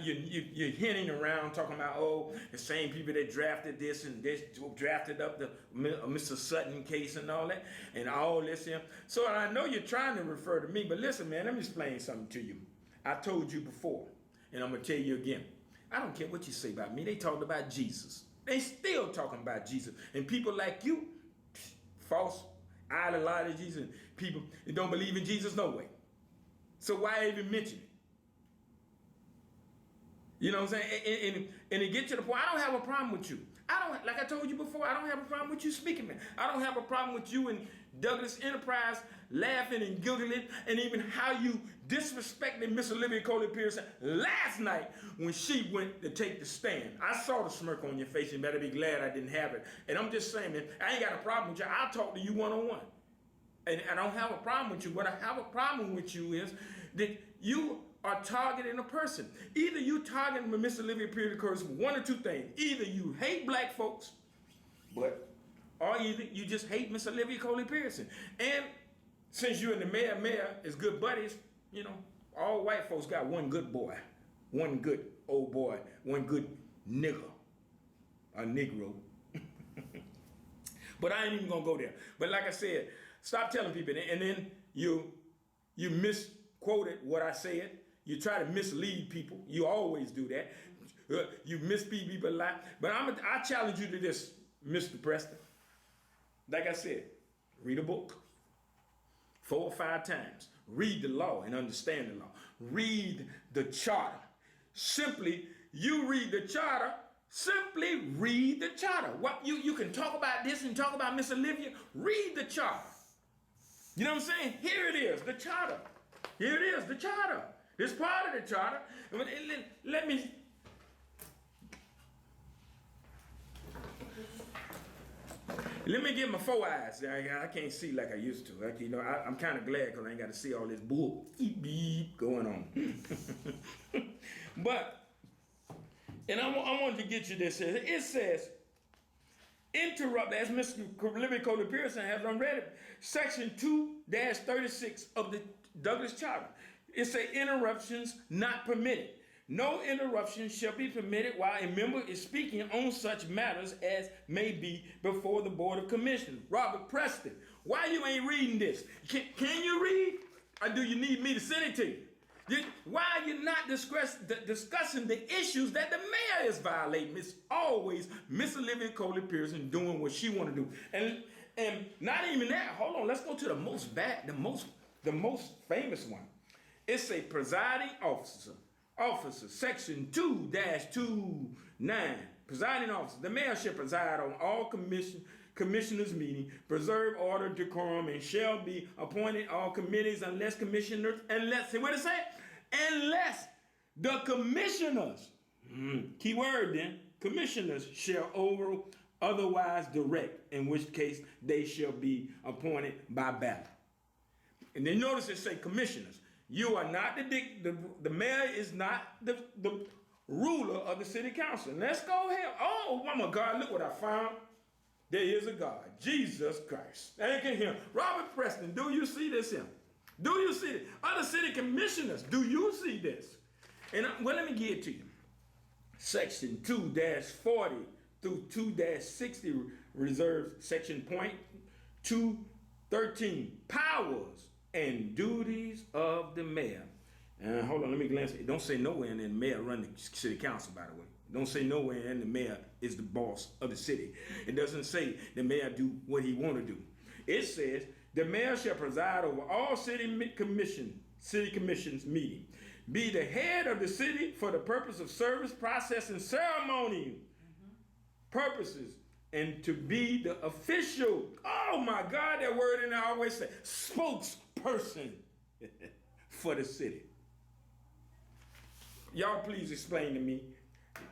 you're hinting around talking about, oh, the same people that drafted this and this, drafted up the Mr. Sutton case and all that, and all this here. So I know you're trying to refer to me, but listen, man, let me explain something to you. I told you before, and I'm going to tell you again. I don't care what you say about me. They talked about Jesus. They still talking about Jesus. And people like you, false ideologies and people that don't believe in Jesus, no way. So why even mention it? You know what I'm saying? And it get to the point, I don't have a problem with you. Like I told you before, I don't have a problem with you speaking, man. I don't have a problem with you and Douglas Enterprise laughing and giggling, and even how you disrespected Miss Olivia Coley Pearson last night when she went to take the stand. I saw the smirk on your face. You better be glad I didn't have it. And I'm just saying, man, I ain't got a problem with you. I'll talk to you one-on-one. And I don't have a problem with you. What I have a problem with you is that you are targeting a person. Either you targeting Miss Olivia Pearson, one or two things. Either you hate black folks, or either you just hate Miss Olivia Coley Pearson. And since you and the mayor is good buddies, you know, all white folks got one good boy, one good old boy, one good nigger, a Negro. But I ain't even gonna go there. But like I said, stop telling people that. And then you misquoted what I said. You try to mislead people. You always do that. You mislead people a lot. But I challenge you to this, Mr. Preston. Like I said, read a book 4 or 5 times. Read the law and understand the law. Read the charter. Simply, you read the charter. Simply read the charter. What you can talk about this and talk about Miss Olivia. Read the charter. You know what I'm saying? Here it is, the charter. Here it is, the charter. This part of the charter. Let me get my 4 eyes. I can't see like I used to. Like, you know, I'm kind of glad because I ain't got to see all this bull beep going on. But, and I wanted to get you this. It says, interrupt, as Mr. Olivia Coley Pearson has unread it, Section 2-36 of the Douglas Charter. It says interruptions not permitted. No interruption shall be permitted while a member is speaking on such matters as may be before the Board of Commissioners. Robert Preston, why you ain't reading this? Can you read? Or do you need me to send it to you? Why are you not discussing the issues that the mayor is violating? It's always Miss Olivia Coley Pearson doing what she want to do. And not even that. Hold on, let's go to the most famous one. It's a presiding officer. Section 2-29. Presiding officer. The mayor shall preside on all commissioners' meeting, preserve order, decorum, and shall be appointed all committees unless the commissioners, key word then, commissioners shall otherwise direct, in which case they shall be appointed by ballot. And then notice it say commissioners. You are not the mayor is not the ruler of the city council. Let's go ahead. Oh, my God, look what I found. There is a God, Jesus Christ. Thank you, him. Robert Preston, do you see this here? Do you see it? Other city commissioners, do you see this? And let me give it to you. Section 2-40 through 2-60 reserves section point 213, powers and duties of the mayor. And hold on, let me glance. It don't say nowhere in the mayor run the city council, by the way. It don't say nowhere in the mayor is the boss of the city. It doesn't say the mayor do what he want to do. It says the mayor shall preside over all city commissions meeting, be the head of the city for the purpose of service, process, and ceremony purposes, and to be the official, oh my God, that word in there I always say, spokesperson for the city. Y'all please explain to me,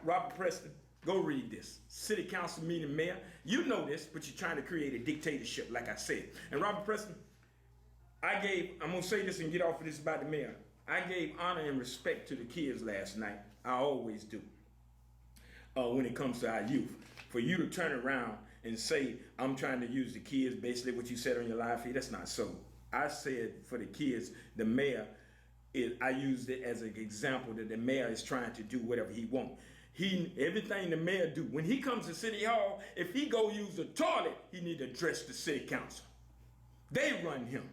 Robert Preston, Go read this. City council meeting, mayor. You know this, but you're trying to create a dictatorship, like I said. And Robert Preston, I'm going to say this and get off of this about the mayor. I gave honor and respect to the kids last night. I always do. When it comes to our youth. For you to turn around and say, I'm trying to use the kids, basically what you said on your live feed, that's not so. I said for the kids, the mayor, I used it as an example that the mayor is trying to do whatever he wants. Everything the mayor do, when he comes to City Hall, if he go use the toilet, he need to address the city council. They run him.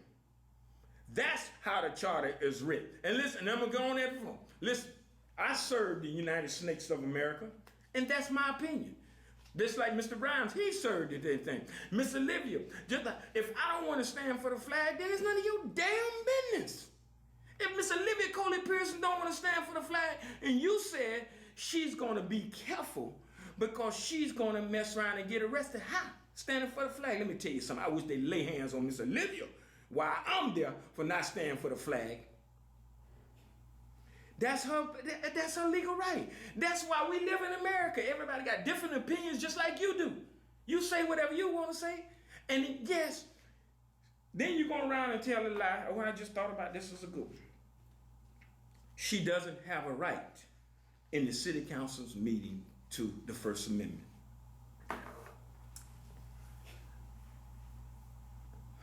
That's how the charter is written. And listen, I'm going to go on that phone. Listen, I served the United Snakes of America, and that's my opinion. Just like Mr. Grimes, he served the damn thing. Miss Olivia, just like, if I don't want to stand for the flag, then it's none of your damn business. If Miss Olivia Coley Pearson don't want to stand for the flag, and you said she's going to be careful because she's going to mess around and get arrested, how? Standing for the flag. Let me tell you something. I wish they lay hands on Miss Olivia while I'm there for not standing for the flag. That's her legal right. That's why we live in America. Everybody got different opinions just like you do. You say whatever you want to say. And yes, then you go around and tell a lie. Oh, I just thought about this as a good one. She doesn't have a right in the city council's meeting to the First Amendment.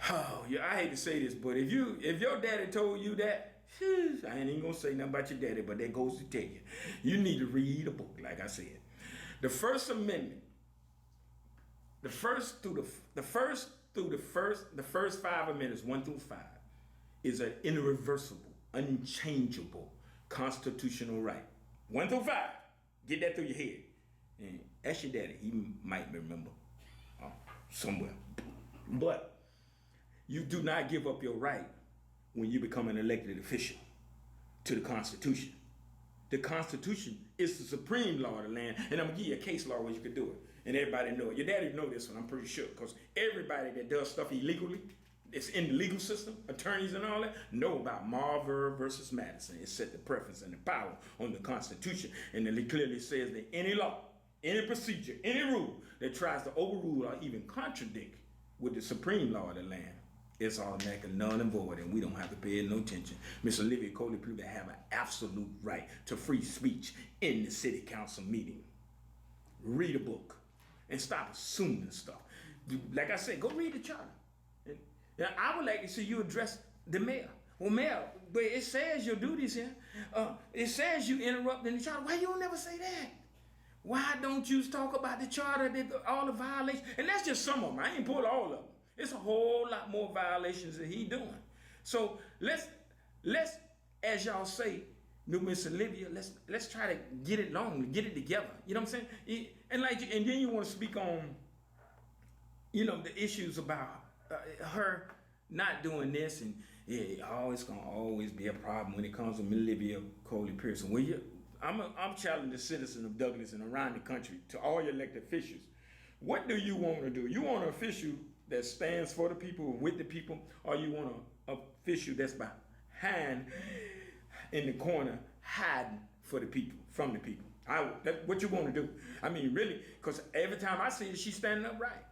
Oh, yeah, I hate to say this, but if your daddy told you that, I ain't even gonna say nothing about your daddy, but that goes to tell you, you need to read a book, like I said. The First Amendment, the first 5 amendments, 1 through 5, is an irreversible, unchangeable constitutional right. 1 through 5, get that through your head. And ask your daddy, he might remember somewhere. But you do not give up your right when you become an elected official to the Constitution. The Constitution is the supreme law of the land, and I'm gonna give you a case law where you can do it, and everybody know it. Your daddy know this one, I'm pretty sure, because everybody that does stuff illegally, it's in the legal system, attorneys and all that, know about Marver versus Madison. It set the preference and the power on the Constitution, and it clearly says that any law, any procedure, any rule that tries to overrule or even contradict with the supreme law of the land, it's automatically null and void, and we don't have to pay no attention. Miss Olivia Coley proved to have an absolute right to free speech in the city council meeting. Read a book and stop assuming stuff. Like I said, go read the charter. And I would like to see you address the mayor. Well, mayor, but it says your duties here. It says you interrupt in the charter. Why you don't never say that? Why don't you talk about the charter, all the violations? And that's just some of them. I ain't pulled all of them. It's a whole lot more violations that he doing. So let's as y'all say, new Miss Olivia, let's try to get it long, get it together. You know what I'm saying? And then you want to speak on, the issues about her not doing this, and it's gonna always be a problem when it comes to Olivia Coley Pearson. Well, I'm challenging the citizens of Douglas and around the country, to all your elected officials. What do you want to do? You want an official that stands for the people, with the people, or you want an official that's behind in the corner, hiding for the people, from the people? That's what you want to do. I mean, really, because every time I see it, she's standing up right.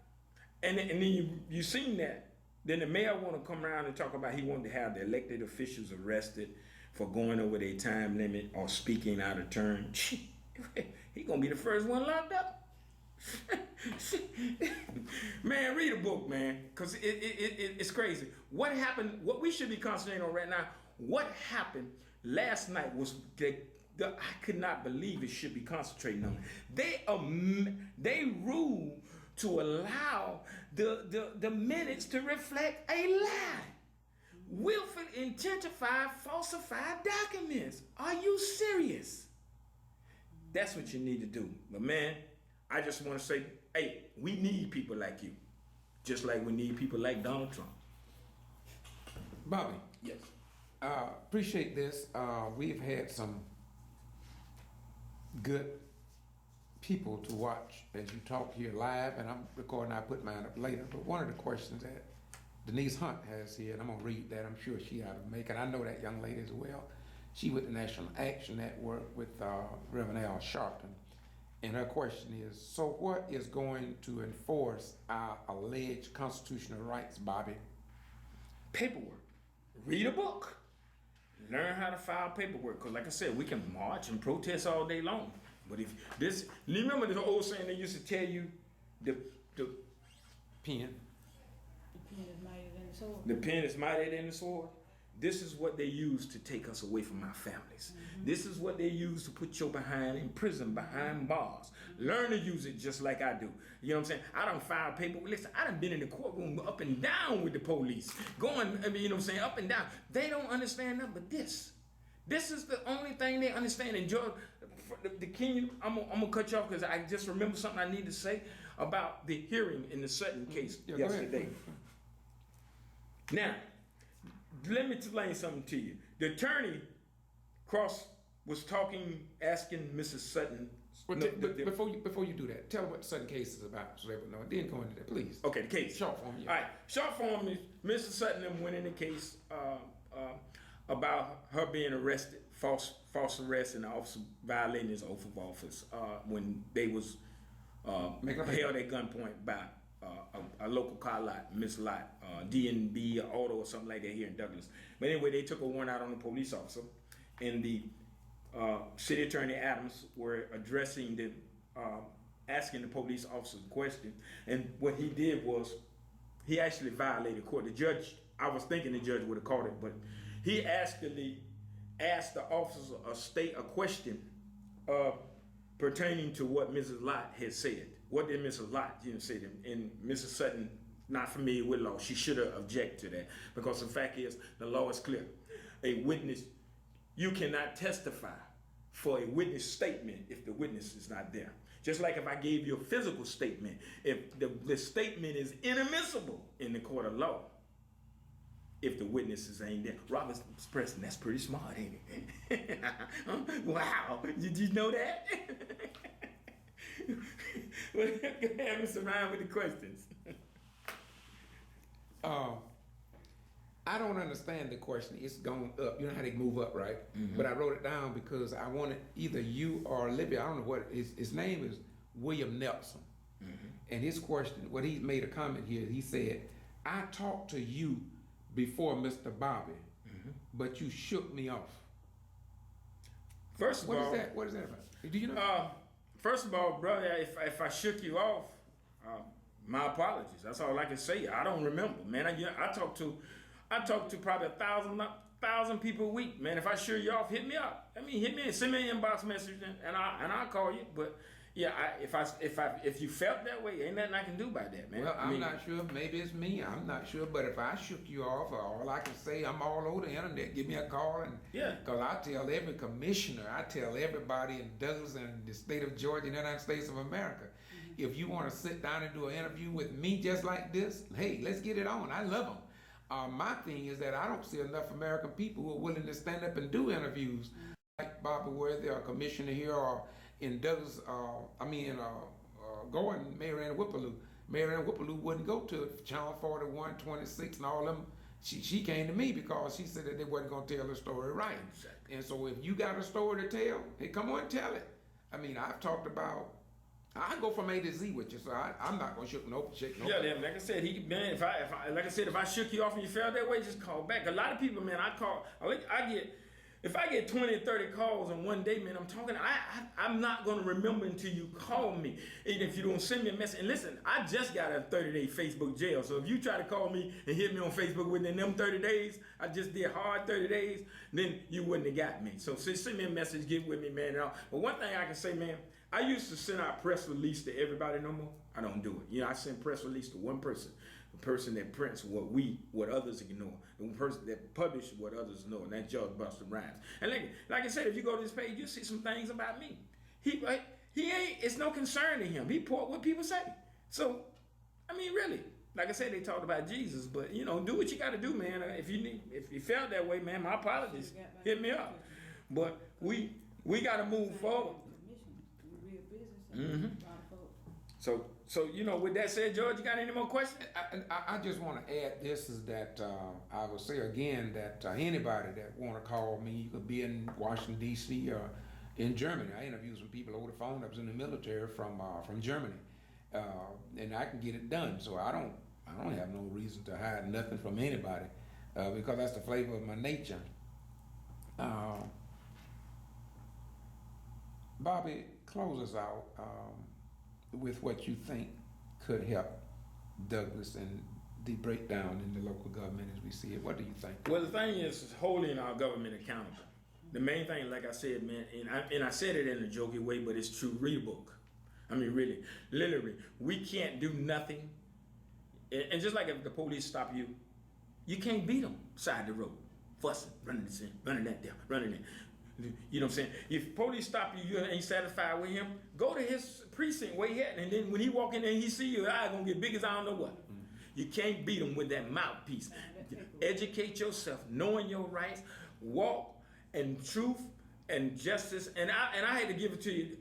And then you seen that. Then the mayor want to come around and talk about he wanted to have the elected officials arrested for going over their time limit or speaking out of turn. He gonna be the first one locked up. Man, read a book, man, because it's crazy. What happened, what we should be concentrating on right now, what happened last night was I could not believe it should be concentrating on. They ruled to allow the minutes to reflect a lie. Willful, intensified, falsified documents. Are you serious? That's what you need to do. But man, I just want to say, hey, we need people like you. Just like we need people like Donald Trump. Bobby. Yes. Appreciate this. We've had some good people to watch as you talk here live, and I'm recording, I'll put mine up later. But one of the questions that Denise Hunt has here, and I'm gonna read that, I'm sure she ought to make it. I know that young lady as well. She with the National Action Network with Reverend Al Sharpton. And her question is, so what is going to enforce our alleged constitutional rights, Bobby? Paperwork. Read a book. Learn how to file paperwork. Because like I said, we can march and protest all day long. But if this, you remember the old saying they used to tell you, the Pen. The pen is mightier than the sword. the pen is mightier than the sword. This is what they use to take us away from our families. This is what they use to put your behind in prison, behind bars. Learn to use it just like I do. You know what I'm saying? I done filed paperwork. Listen, I done been in the courtroom up and down with the police. Going, I mean, you know what I'm saying, up and down. They don't understand nothing but this. This is the only thing they understand. And George, the king, I'm gonna cut you off because I just remember something I need to say about the hearing in the Sutton case yesterday. Now, let me explain something to you. The attorney Cross was talking, asking Mrs. Sutton. Before you do that, tell them what the Sutton case is about, so they would know. Then go into that, please. Okay, the case. Short form. Yeah. All right, short form is Mrs. Sutton went in the case about her being arrested, false arrest, and the officer violating his oath of office when they was held at gunpoint by a local car lot, Miss Lot, D&B Auto or something like that here in Douglas. But anyway, they took a warrant out on the police officer, and the city attorney Adams were addressing the, asking the police officer a question, and what he did was he actually violated court. The judge, I was thinking the judge would have caught it, but he actually asked the officer a question pertaining to what Mrs. Lott had said. What did Mrs. Lott say to him? And Mrs. Sutton, not familiar with law, she should have objected to that, because the fact is the law is clear. A witness, you cannot testify for a witness statement if the witness is not there. Just like if I gave you a physical statement, if the statement is inadmissible in the court of law, if the witnesses ain't there. Robert Preston, that's pretty smart, ain't it? Wow, did you know that? Well, go ahead, Mr. Ryan, with the questions. I don't understand the question. It's going up. You know how they move up, right? But I wrote it down because I wanted either you or Libya. I don't know what his name is. William Nelson, and his question. What he made a comment here. He said, "I talked to you before Mr. Bobby, but you shook me off." First of all, what is that about? Do you know? First of all, brother, if I shook you off, my apologies. That's all I can say. I don't remember, man. I talk to probably 1,000 people a week, man. If I shook you off, hit me up. I mean, hit me, send me an inbox message, and I'll call you. But yeah, if you felt that way, ain't nothing I can do about that, man. Well, I'm not sure. Maybe it's me. I'm not sure. But if I shook you off, all I can say, I'm all over the internet. Give me a call, and because I tell every commissioner, I tell everybody in Douglas and the state of Georgia and the United States of America, if you want to sit down and do an interview with me just like this, hey, let's get it on. I love them. My thing is that I don't see enough American people who are willing to stand up and do interviews like Bobby Worthy, or commissioner here, or in Douglas, Gordon, Mary Ann Whippaloo. Mary Ann Whippaloo wouldn't go to Channel 41, 26, and all them. She came to me because she said that they wasn't going to tell her story right. Exactly. And so if you got a story to tell, hey, come on and tell it. I mean, I've talked about, I go from A to Z with you, so I'm not going to shake no. Yeah, like I said, if I shook you off and you felt that way, just call back. A lot of people, man, if I get 20 or 30 calls in one day, man, I'm not going to remember until you call me. Even if you don't send me a message. And listen, I just got a 30-day Facebook jail. So if you try to call me and hit me on Facebook within them 30 days, I just did hard 30 days, then you wouldn't have got me. So send me a message, get with me, man. But one thing I can say, man, I used to send out press release to everybody no more. I don't do it. I send press release to one person. The person that prints what others ignore. The person that publishes what others know, and that's George Buster Rhymes. And like I said, if you go to this page, you'll see some things about me. He ain't, it's no concern to him. He report what people say. So, I mean, really, like I said, they talked about Jesus, but do what you got to do, man. If you felt that way, man, my apologies. Hit me up. But we got to move forward. So with that said, George, you got any more questions? I just want to add this is that I will say again that anybody that want to call me, you could be in Washington D.C. or in Germany. I interviewed some people over the phone that was in the military from Germany, and I can get it done. So I don't have no reason to hide nothing from anybody, because that's the flavor of my nature. Bobby, close us out with what you think could help Douglas and the breakdown in the local government as we see it. What do you think? Well, the thing is holding our government accountable. The main thing, like I said, man, and I said it in a jokey way, but it's true. Read a book. I mean, really, literally, we can't do nothing. And just like if the police stop you, you can't beat them side the road, fussing, running this in, running that there, running that. You know what I'm saying? If police stop you, you ain't satisfied with him, go to his precinct where he at, and then when he walk in there and he see you, your eye gonna get big as I don't know what. Mm-hmm. You can't beat him with that mouthpiece. Educate yourself, knowing your rights, walk in truth and justice. And I had to give it to you.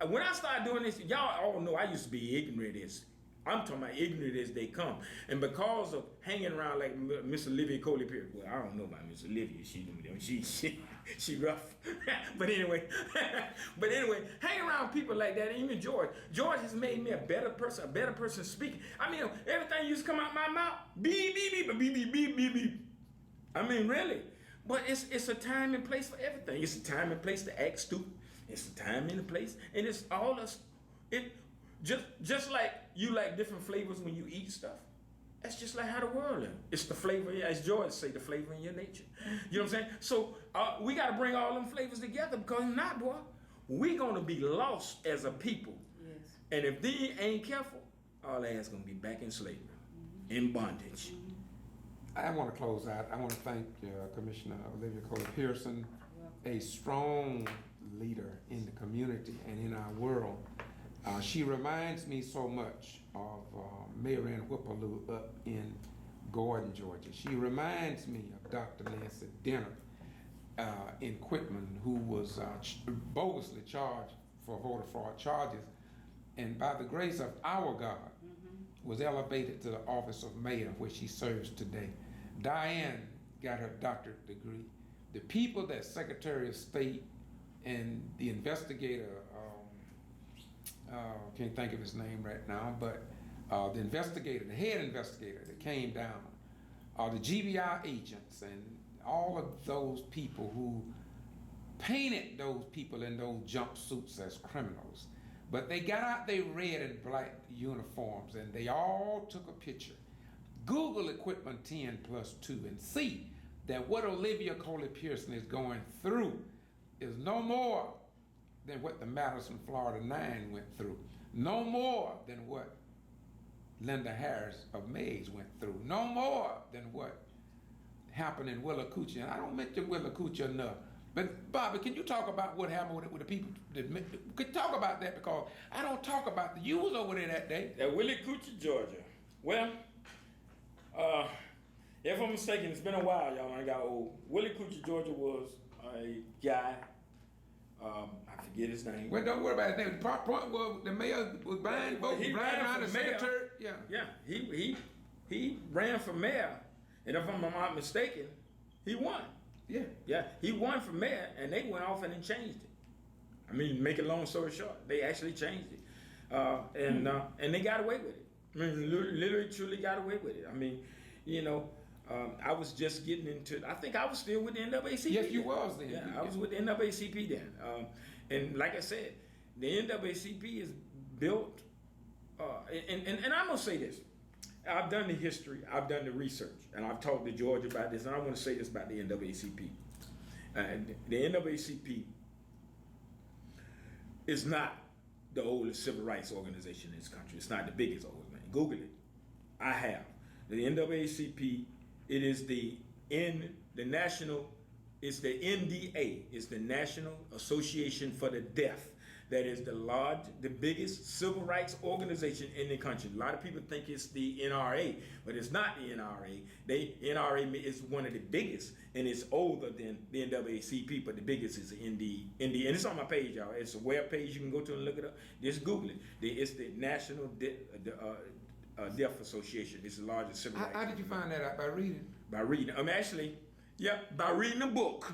When I started doing this, y'all all know I used to be ignorant of this. I'm talking about ignorant as they come. And because of hanging around like Miss Olivia Coley Pearson, well, I don't know about Miss Olivia, she rough. but anyway, hang around people like that, even George. George has made me a better person speaking. I mean, everything used to come out my mouth, beep, beep, beep, beep, beep, beep, beep, beep. I mean, really. But it's a time and place for everything. It's a time and place to act stupid. It's a time and a place, and it's all us. Just like you like different flavors when you eat stuff. That's just like how the world is. It's the flavor, as George say, the flavor in your nature. You know what I'm saying? So we got to bring all them flavors together, because if not, boy, we gonna be lost as a people. Yes. And if they ain't careful, all ass gonna be back in slavery, in bondage. I want to close out. I want to thank Commissioner Olivia Coley Pearson, a strong leader in the community and in our world. She reminds me so much of Mayor Ann Whipperloo up in Gordon, Georgia. She reminds me of Dr. Nancy Denner in Quitman, who was bogusly charged for voter fraud charges, and by the grace of our God, was elevated to the office of mayor, where she serves today. Diane got her doctorate degree. The people that Secretary of State and the investigator, can't think of his name right now, but the investigator, the head investigator that came down, the G.B.R. agents, and all of those people who painted those people in those jumpsuits as criminals. But they got out their red and black uniforms and they all took a picture. Google Equipment 10+2 and see that what Olivia Coley Pearson is going through is no more than what the Madison, Florida 9 went through. No more than what Linda Harris of Maize went through. No more than what happened in Willacoochee. And I don't mention Willacoochee enough. But Bobby, can you talk about what happened with the people? Could you talk about that? Because I don't talk about the, you was over there that day. At Willacoochee, Georgia. Well, if I'm mistaken, it's been a while, y'all. I got old. Willacoochee, Georgia was a guy. I forget his name. Well, don't worry about his name. The point was the mayor was buying votes, riding around the secretary. Yeah. He ran for mayor, and if I'm not mistaken, he won. Yeah, he won for mayor, and they went off and then changed it. I mean, make a long story short, they actually changed it, and they got away with it. I mean, literally, truly got away with it. I mean, you know. I was just getting into, I think I was still with the NAACP. Yes, you was then. Yeah, I was with the NAACP then. And like I said, the NAACP is built, and I'm going to say this. I've done the history, I've done the research, and I've talked to George about this, and I want to say this about the NAACP. The NAACP is not the oldest civil rights organization in this country. It's not the biggest organization. Google it. I have. The NAACP, it is the national, it's the NDA, it's the National Association for the Deaf. That is the biggest civil rights organization in the country. A lot of people think it's the NRA, but it's not the NRA. NRA is one of the biggest, and it's older than the NAACP, but the biggest is the ND, and it's on my page, y'all. It's a web page you can go to and look it up. Just Google it. It's the National Deaf Association. It's the largest civil rights. How did you find that out? By reading? By reading. Actually, yeah, by reading a book.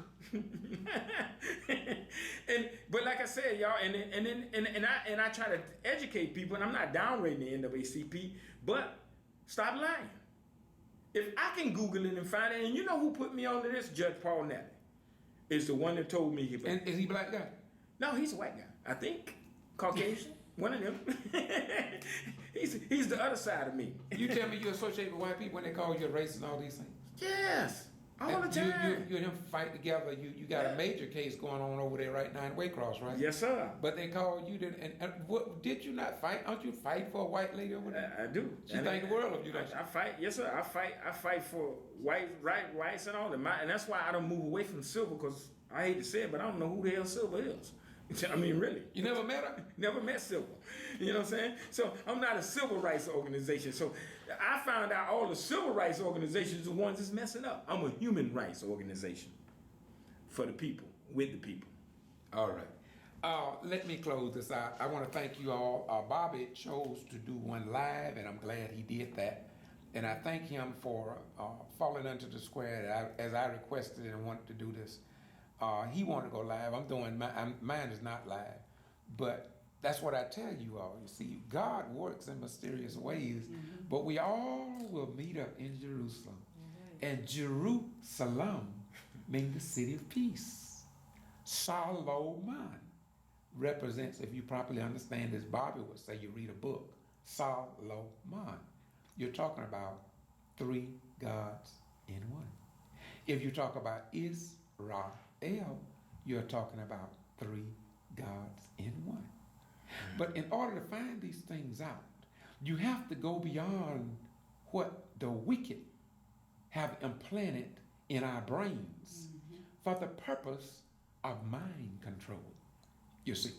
But like I said, y'all, and I try to educate people, and I'm not downgrading the NAACP, but stop lying. If I can Google it and find it, and you know who put me onto this? Judge Paul Nally is the one that told me he. And is he black guy? No, he's a white guy. I think Caucasian. One of them. he's the other side of me. You tell me you associate with white people when they call you a racist and all these things? Yes. All And the time. You and him fight together. You got a major case going on over there right now in Waycross, right? Yes, sir. But they called you, and what did you not fight? Aren't you fight for a white lady over there? I do. She think the world of you, don't she? I fight. Yes, sir. I fight for rights and all that. And that's why I don't move away from Silver, because I hate to say it, but I don't know who the hell Silver is. I mean, really. You never met her? Never met Silver. You know what I'm saying? So I'm not a civil rights organization. So I found out all the civil rights organizations are the ones that's messing up. I'm a human rights organization for the people, with the people. All right. Let me close this out. I want to thank you all. Bobby chose to do one live, and I'm glad he did that. And I thank him for falling into the square as I requested and wanted to do this. He wanted to go live. I'm doing mine is not live, but that's what I tell you all. You see, God works in mysterious ways, but we all will meet up in Jerusalem, and Jerusalem means the city of peace. Solomon represents, if you properly understand this, Bobby would say you read a book. Solomon, you're talking about 3 gods in one. If you talk about Israel, you're talking about 3 gods in one. But in order to find these things out, you have to go beyond what the wicked have implanted in our brains for the purpose of mind control. You see,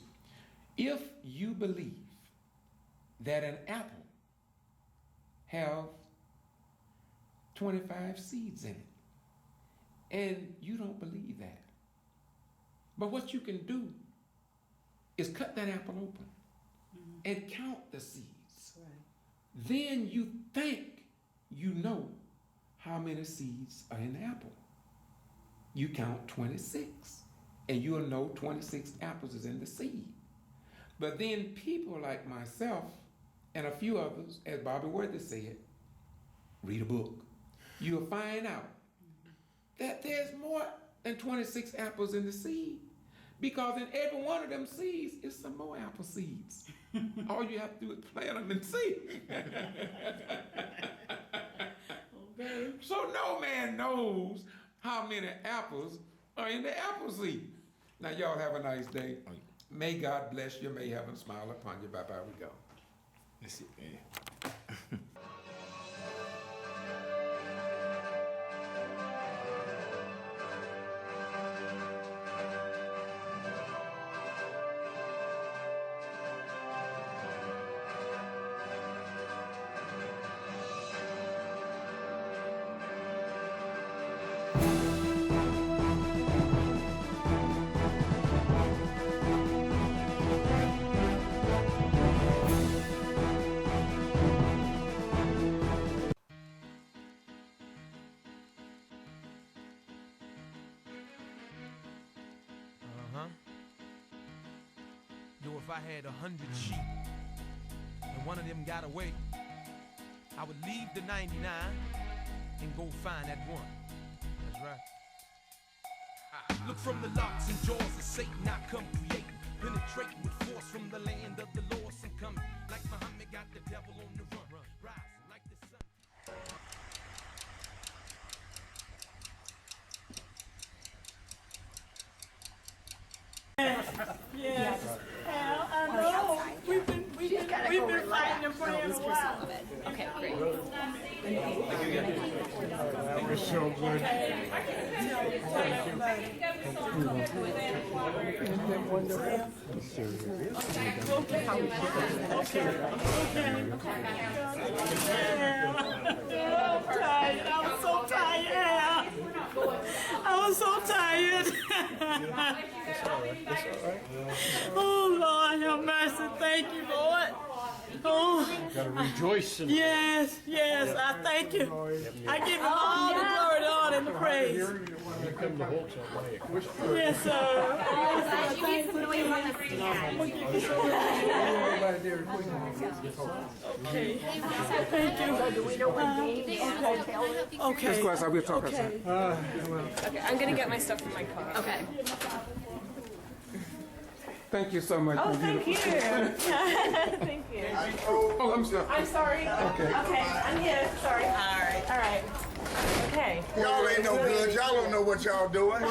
if you believe that an apple have 25 seeds in it, and you don't believe that, but what you can do is cut that apple open and count the seeds. Right. Then you think you know how many seeds are in the apple. You count 26, and you'll know 26 apples is in the seed. But then people like myself and a few others, as Bobby Worthy said, read a book. You'll find out that there's more than 26 apples in the seed, because in every one of them seeds is some more apple seeds. All you have to do is plant them and see. Okay. So no man knows how many apples are in the apple seed. Now y'all have a nice day. May God bless you. May heaven smile upon you. Bye-bye, we go. That's it, man. If I had 100 sheep and one of them got away, I would leave the 99 and go find that one. That's right. Look from the locks and jaws of Satan, I come creating, penetrating with force from the land of the lost and coming like Muhammad got the devil on the run, rising like the sun. Yes. Hell, I know. We've been fighting and praying a while. Okay, great. That was so good. I was so tired. I was so tired. Oh, Lord, have mercy. Thank you, Lord. Oh, Gotta rejoice in yes, I thank you. I give you all the glory, the honor, and the praise. come to Hawks, I'll buy you a question. Yes, sir. You get some noise on the free hand. Okay. Thank you. Okay. Of course, I will talk outside. Okay, I'm gonna get my stuff from my car. Okay. Thank you so much. Oh, thank you. Thank you. Oh, I'm sorry. I'm sorry. Okay. Okay, I'm here. Sorry. All right. All right. Okay. Y'all ain't no good. Y'all don't know what y'all doing.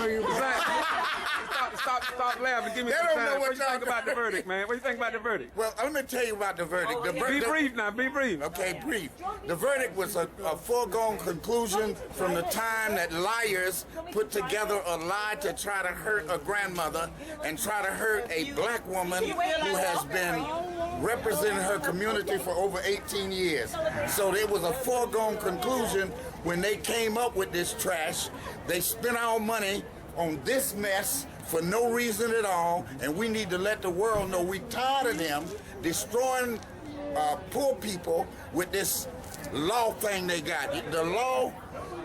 Stop laughing. Give me They some don't time. know What what you think y'all about the verdict, man? What you think about the verdict? Well, let me tell you about the verdict. Be brief now. Be brief. Okay, brief. The verdict was a foregone conclusion from the time that liars put together a lie to try to hurt a grandmother and try to hurt a black woman who has been representing her community for over 18 years. So it was a foregone conclusion when they came up with this trash. They spent our money on this mess for no reason at all, and we need to let the world know we tired of them destroying poor people with this law thing they got. The law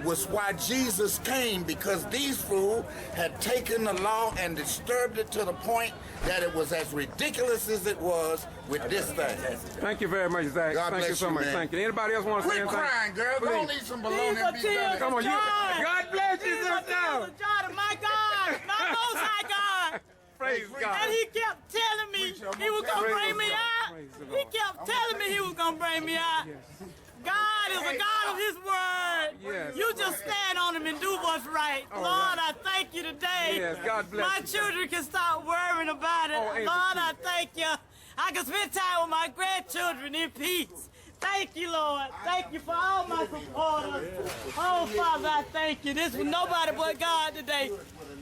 was why Jesus came, because these fools had taken the law and disturbed it to the point that it was as ridiculous as it was with this thing. Thank you very much, Zach. God Thank you bless so you, much. man. Thank you. Anybody else want to say Quit anything? crying, girl. Go Please. eat some bologna and be done. Come on, you. God bless you, sister. God, my God, my Most High God. Praise God. And he kept telling me he was going to bring me out. Praise the He Lord. kept telling me he was going to bring me out. God is a God of his word. Yes. You just stand on him and do what's right. All Lord, right. I thank you today. Yes, God bless My you. children can stop worrying about it. Oh, ain't Lord, the I truth. thank you. I can spend time with my grandchildren in peace. Thank you, Lord. Thank you for all my supporters. Oh, Father, I thank you. This was nobody but God today.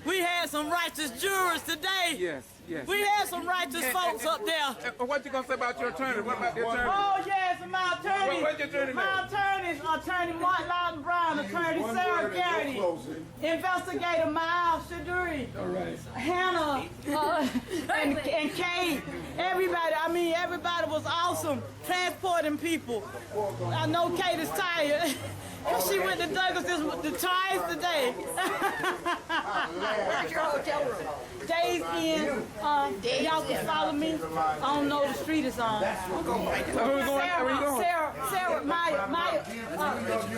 We had some righteous jurors today. Yes, yes. We had some righteous folks up there. What you gonna say about your attorney? What about the attorney? Oh, yes, and my attorney. What's your attorney My attorneys, Attorney Mark Loudon Brown, Attorney Sarah Garrity, Investigator Miles Shaduri, Hannah, and Kay. Everybody was awesome transporting people. I know Kate is tired. She went to Douglas twice today. Where's your hotel room? Days in. Y'all can follow me. I don't know the street is on. So who's going? Where you going? Sarah, Maya,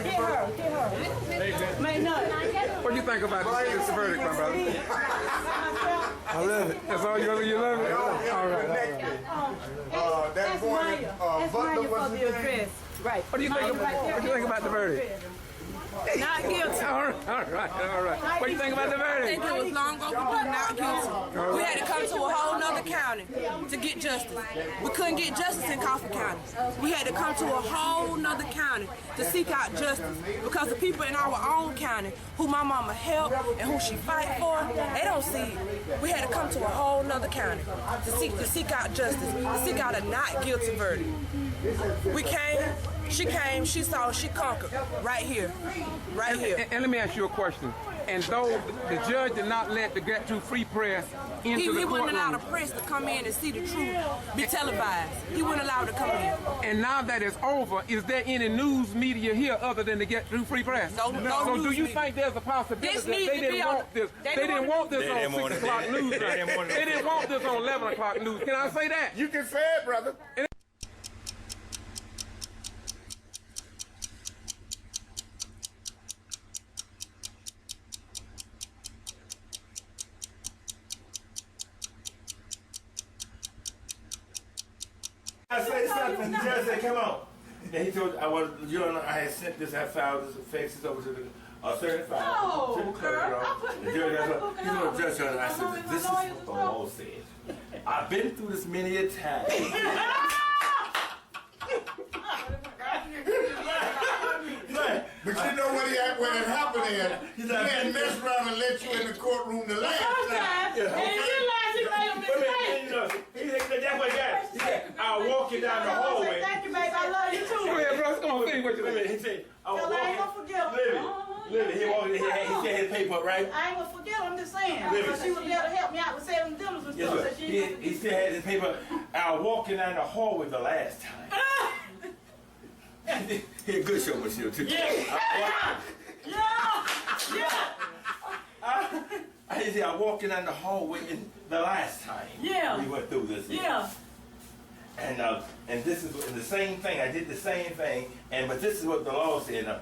get her. May not. What do you think about this verdict, my brother? I love it. That's all you love it? All right. That boy, Butler for was the his name. address. Right. What do you think about the verdict? Not guilty. All right. What do you think about the I verdict? think it was long overdue, not guilty. We had to come to a whole nother county to get justice. We couldn't get justice in Coffee County. We had to come to a whole nother county to seek out justice, because the people in our own county who my mama helped and who she fight for, they don't see it. We had to come to a whole nother county to seek out justice, to seek out a not guilty verdict. We came, she saw, she conquered right here. And let me ask you a question. And though the judge did not let the Get To Free press into the He wouldn't allow the courtroom, press to come in and see the truth be televised. He wouldn't allow it to come in. and now that it's over, is there any news media here other than the Get To Free press? No So news do you media. think there's a possibility This that needs they to didn't be on- want this? they They didn't want this They on didn't 6 want it. o'clock news. They didn't want it. They didn't want this on 11 o'clock news. Can I say that? You can say it, brother. I say something. The judge said, "Come on." Then he told I had sent this. I filed this faxes over to the certified. No, to the clerk, girl, you know. I put The judge, judge, I said, "This is what the law says." I've been through this many a time. But you know what it happened is, he had messed around and let you in the courtroom the last time. And you realize he made a mistake. He said, "That's what he got." He said, "I'll walk you down the hallway." Thank you, baby. I love you too. Go ahead, bro. Come on, finish what you Wait a said. minute, he said, "I was Cause I ain't gonna walking." forget him. Lily, he walked. He said his paper up, right? I ain't gonna forget him, I'm just saying. Really? Because she was there to help me out with saving dinners and Yes, stuff. sir. So she He still had his paper. I was walking down the hallway the last time. He had good showmanship too. Yeah. Yeah. I Stacey, I walked in the hallway the last time we went through this. Yeah. And this is the same thing. I did the same thing, but this is what the law said.